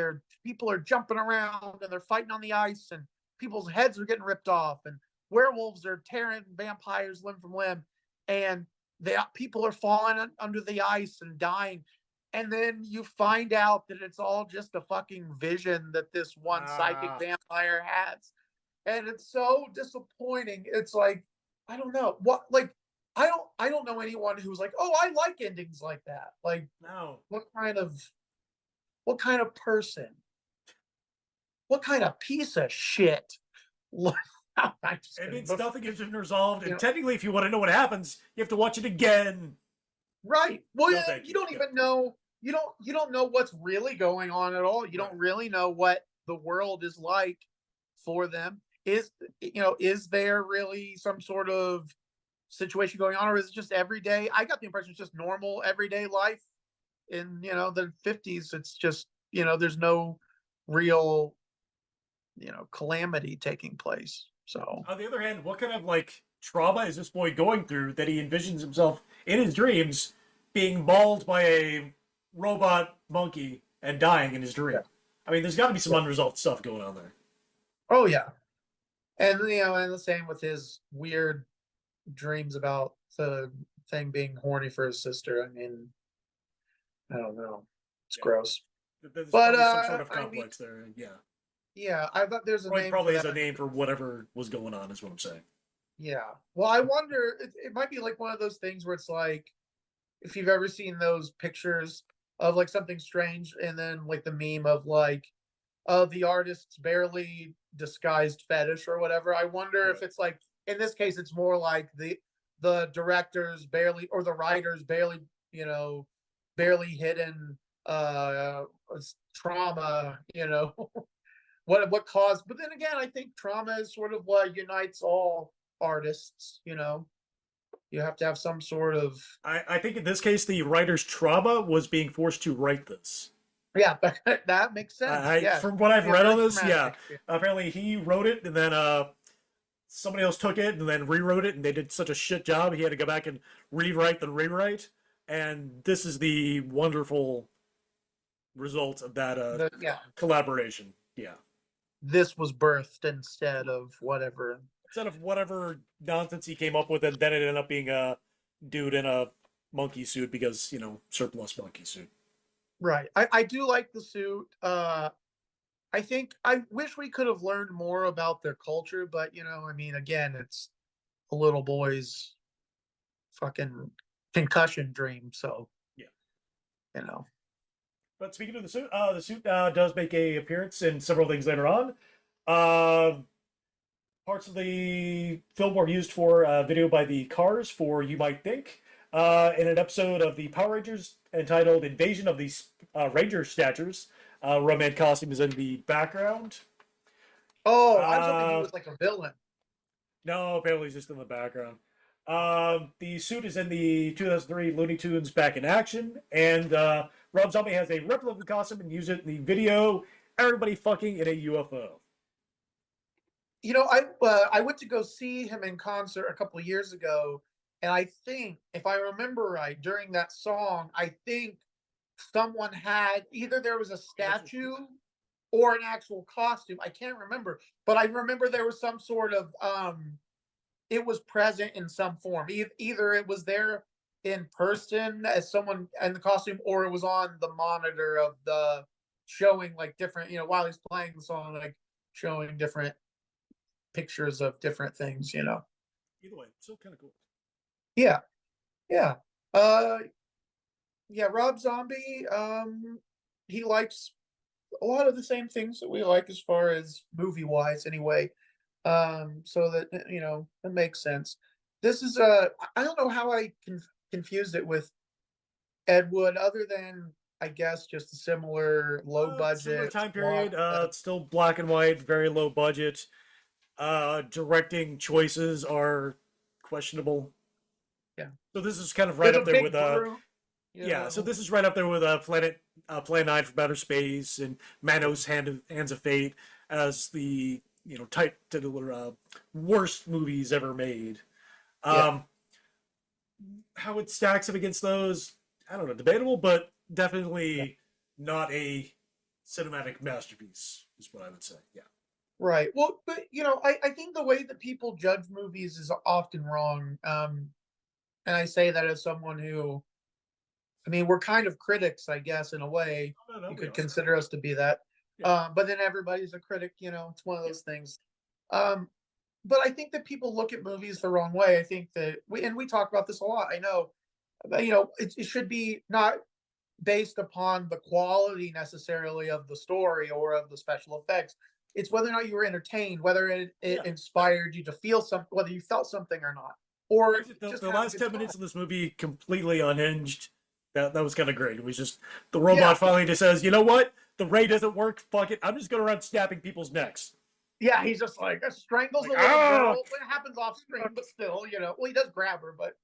people are jumping around and they're fighting on the ice, and people's heads are getting ripped off, and werewolves are tearing vampires limb from limb, and people are falling under the ice and dying. And then you find out that it's all just a fucking vision that this one psychic vampire has. And it's so disappointing. It's like, I don't know. I don't know anyone who's like, oh, I like endings like that. Like, no. What kind of person? What kind of piece of shit? It means nothing has been resolved. And technically, if you want to know what happens, you have to watch it again. Right. Well, you don't even know. You don't know what's really going on at all. You don't really know what the world is like for them. Is there really some sort of situation going on, or is it just everyday? I got the impression it's just normal everyday life in the 50s. It's just there's no real calamity taking place. So on the other hand, what kind of like trauma is this boy going through that he envisions himself in his dreams being mauled by a robot monkey and dying in his dream? I mean, there's got to be some unresolved stuff going on there. Oh yeah, and and the same with his weird dreams about the thing being horny for his sister. I mean, I don't know, it's gross. There's but some sort of complex there. Yeah, I thought there's a name. Probably is a name for whatever was going on, is what I'm saying. Yeah. Well, I wonder, it might be like one of those things where it's like, if you've ever seen those pictures of like something strange, and then like the meme of like, the artist's barely disguised fetish or whatever. I wonder if it's like, in this case, it's more like the directors barely, or the writers barely, barely hidden trauma, what caused. But then again, I think trauma is sort of what unites all artists. You have to have some sort of. I think in this case, the writer's trauma was being forced to write this. Yeah, that makes sense. Yeah, from what I've read on this, dramatic. apparently he wrote it, and then somebody else took it and then rewrote it, and they did such a shit job, he had to go back and rewrite the rewrite. And this is the wonderful result of that collaboration. Yeah. This was birthed instead of whatever. Instead of whatever nonsense he came up with, and then it ended up being a dude in a monkey suit because, surplus monkey suit. Right. I do like the suit. I wish we could have learned more about their culture, but again, it's a little boy's fucking concussion dream. So yeah, But speaking of the suit does make a appearance in several things later on. Parts of the film were used for a video by the Cars for You Might Think. In an episode of the Power Rangers entitled Invasion of the Ranger Snatchers. Roman costume is in the background. Oh, I was hoping he was like a villain. No, apparently he's just in the background. The suit is in the 2003 Looney Tunes Back in Action, and Rob Zombie has a replica of the costume and used it in the video Everybody Fucking in a UFO. I went to go see him in concert a couple of years ago, and I think, if I remember right, during that song, I think someone had, either there was a statue or an actual costume. I can't remember, but I remember there was some sort of, it was present in some form. Either it was there in person as someone in the costume, or it was on the monitor of the showing like different, while he's playing the song, like showing different pictures of different things, Either way, still kind of cool. Yeah. Rob Zombie, he likes a lot of the same things that we like as far as movie wise anyway. So that, it makes sense. This is I don't know how I confused it with Ed Wood, other than I guess just a similar low budget similar time period. It's still black and white, very low budget. Directing choices are questionable. Yeah. So this is kind of right up there with so this is right up there with Plan 9 from Outer Space and Manos Hands of Fate as the titular worst movies ever made. How it stacks up against those, I don't know, debatable, but definitely not a cinematic masterpiece is what I would say. Yeah. Right. Well, but I think the way that people judge movies is often wrong. And I say that as someone who, we're kind of critics, I guess, in a way. You could consider us to be that. Yeah. But then everybody's a critic, it's one of those things. But I think that people look at movies the wrong way. I think that we talk about this a lot. I know, it should be not based upon the quality necessarily of the story or of the special effects. It's whether or not you were entertained, whether it inspired you to feel something, whether you felt something or not. Or the last 10 minutes of this movie completely unhinged. That was kind of great. It was just the robot finally just says, you know what? The ray doesn't work. Fuck it. I'm just going around snapping people's necks. Yeah, he's just like strangles a little girl. It happens off screen, but still, well, he does grab her, but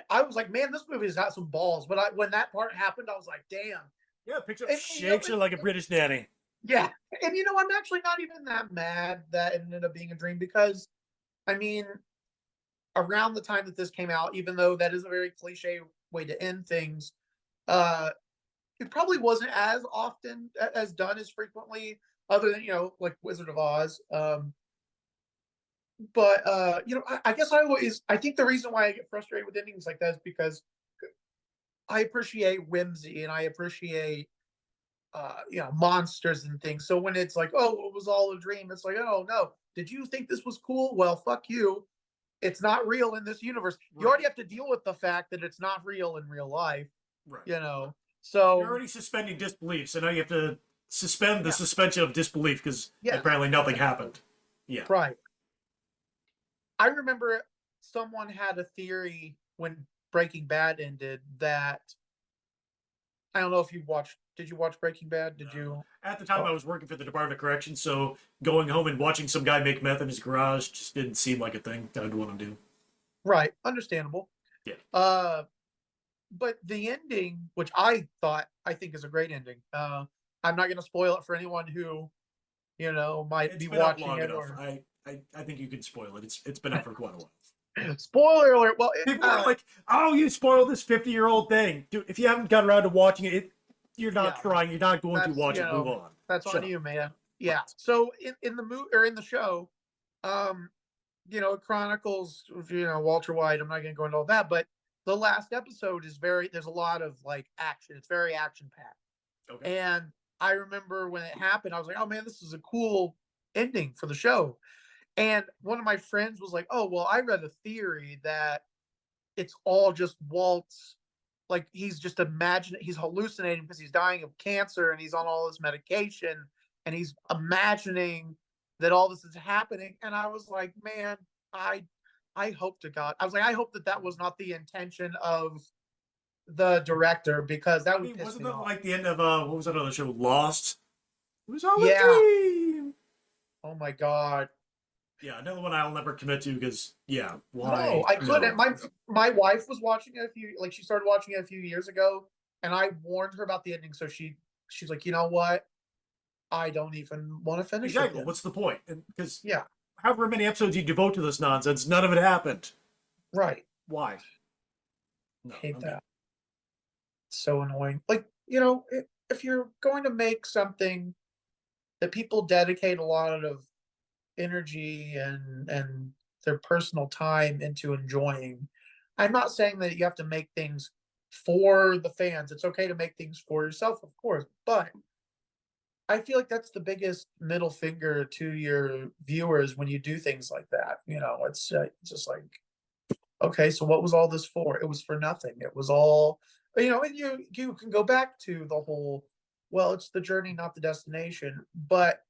I was like, man, this movie's got some balls. But when that part happened, I was like, damn. Yeah, picks up, shakes her like a British nanny. Yeah, and I'm actually not even that mad that it ended up being a dream, because, around the time that this came out, even though that is a very cliche way to end things, it probably wasn't as often as done as frequently, other than like Wizard of Oz. But I guess I think the reason why I get frustrated with endings like that is because I appreciate whimsy and I appreciate monsters and things. So when it's like, oh, it was all a dream, it's like, oh no, did you think this was cool? Well, fuck you. It's not real in this universe. Right. You already have to deal with the fact that it's not real in real life. Right. So you're already suspending disbelief, so now you have to suspend the suspension of disbelief because apparently nothing happened. Yeah. Right. I remember someone had a theory when Breaking Bad ended that I don't know if you watched. Did you watch Breaking Bad? Did you? At the time, I was working for the Department of Corrections, so going home and watching some guy make meth in his garage just didn't seem like a thing I'd want to do. Right. Understandable. Yeah. But the ending, which I think is a great ending. I'm not going to spoil it for anyone who, might be watching it. Or... I think you can spoil it. It's been up for quite a while. Spoiler alert. Well, people are like, "Oh, you spoiled this 50-year-old thing, dude." If you haven't gotten around to watching it, you're not trying. You're not going to watch it. Move on. That's on you, man. Yeah. So in the movie or in the show, it chronicles, Walter White. I'm not going to go into all that, but the last episode is there's a lot of like action. It's very action packed. Okay. And I remember when it happened, I was like, oh man, this is a cool ending for the show. And one of my friends was like, oh, well, I read a theory that it's all just Walt's, like he's just he's hallucinating because he's dying of cancer and he's on all this medication and he's imagining that all this is happening. And I was like, man, I hope to God. I was like, I hope that was not the intention of the director because that would piss wasn't me that off. like the end of what was that other show, Lost? It was all a dream. Oh my God. Yeah, another one I'll never commit to because why? No, I couldn't. My wife was watching it she started watching it a few years ago, and I warned her about the ending. So she's like, you know what? I don't even want to finish. Exactly. What's the point? Because yeah. However many episodes you devote to this nonsense, none of it happened. Right. Why? No, hate that. It's so annoying. Like, if you're going to make something that people dedicate a lot of energy and their personal time into enjoying, I'm not saying that you have to make things for the fans. It's okay to make things for yourself, of course, but I feel like that's the biggest middle finger to your viewers when you do things like that. It's just like, okay, so what was all this for? It was for nothing. It was all, and you can go back to the whole, well, it's the journey, not the destination. But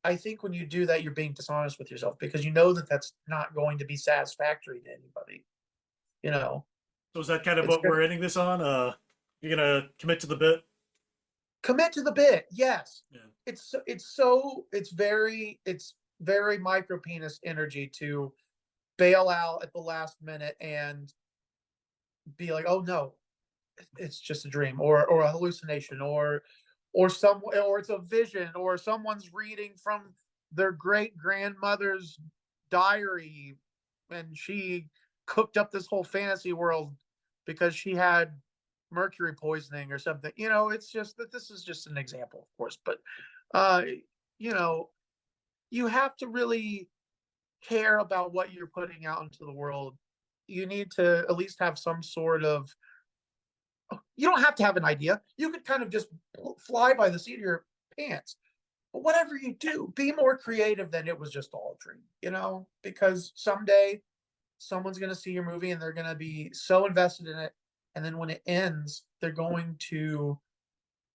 I think when you do that, you're being dishonest with yourself because you know that that's not going to be satisfactory to anybody. So is that kind of what we're ending this on? You're gonna commit to the bit? Commit to the bit, yes. Yeah. It's very micro penis energy to bail out at the last minute and be like, oh no, it's just a dream or a hallucination or it's a vision or someone's reading from their great grandmother's diary and she cooked up this whole fantasy world because she had mercury poisoning or something. It's just that this is just an example, of course, but you have to really care about what you're putting out into the world. You need to at least have some sort of, you don't have to have an idea. You could kind of just fly by the seat of your pants. But whatever you do, be more creative than it was just all a dream, because someday someone's going to see your movie and they're going to be so invested in it. And then when it ends, they're going to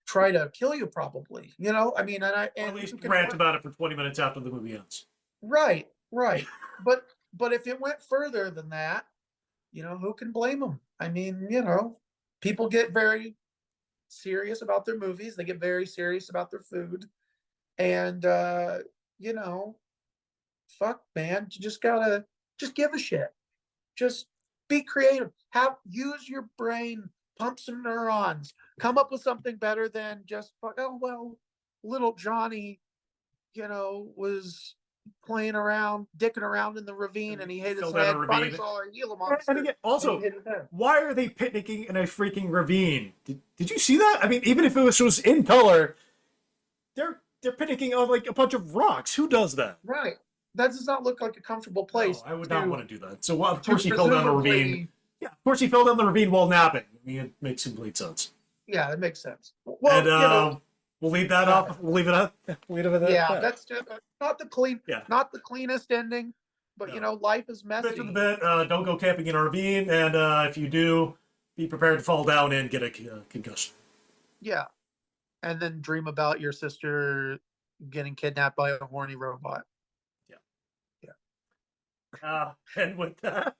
try to kill you probably, I mean, and at least rant about it for 20 minutes after the movie ends. Right. But if it went further than that, who can blame them? I mean, people get very serious about their movies. They get very serious about their food. And, fuck, man, you just gotta give a shit. Just be creative. Use your brain, pump some neurons, come up with something better than just, oh, well, little Johnny, was playing around, dicking around in the ravine, and he hit his head. Probably saw a Gila monster. And again, also, why are they picnicking in a freaking ravine? Did you see that? I mean, even if it was in color, they're picnicking on like a bunch of rocks. Who does that? Right. That does not look like a comfortable place. No, I would not want to do that. So, of course, he fell down the ravine. Yeah, of course, he fell down the ravine while napping. I mean, it makes complete sense. Yeah, it makes sense. Well, and we'll leave that off. We'll leave it up. Leave it at yeah, that's just not the cleanest ending, but life is messy. To the bit, don't go camping in a ravine, and if you do, be prepared to fall down and get a concussion. Yeah, and then dream about your sister getting kidnapped by a horny robot. And with that,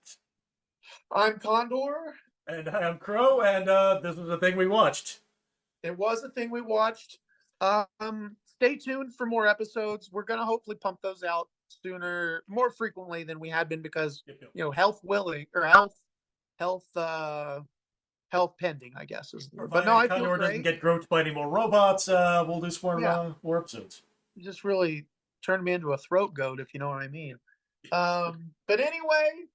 I'm Condor. And I'm Crow, and this was the thing we watched. It was the thing we watched. Stay tuned for more episodes. We're gonna hopefully pump those out sooner, more frequently than we had been, because health willing, or health pending, I guess is. But no, I feel Condor great. doesn't get groped by any more robots. We'll do some more episodes. You just really turned me into a throat goat, if you know what I mean. But anyway,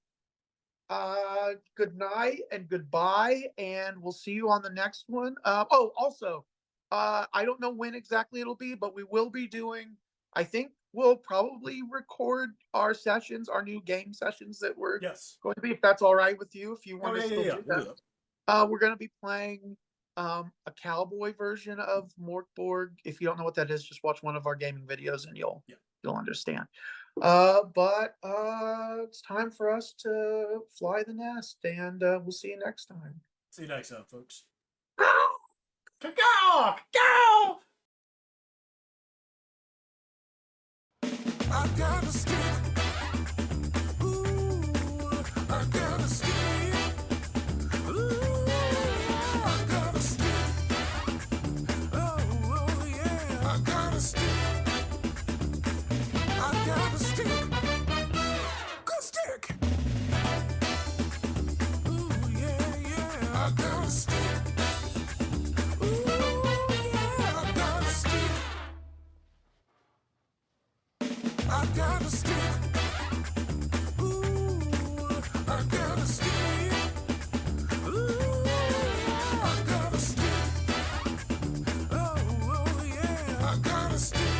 good night and goodbye, and we'll see you on the next one. Also, I don't know when exactly it'll be, but we will be doing, I think we'll probably record our sessions, our new game sessions that we're going to be, if that's all right with you, if you want to still do that. We're going to be playing a cowboy version of Morkborg. If you don't know what that is, just watch one of our gaming videos and you'll understand. But it's time for us to fly the nest, and we'll see you next time. See you next time, folks. Caw! Caw! I got a stick. Ooh, I got a stick. Ooh, I got a stick. Oh yeah, I got a stick. I got a stick. Good stick. Ooh yeah, I got a stick. I got a stick. Ooh, I got a stick. Ooh, I got a stick. Oh yeah, I got a stick.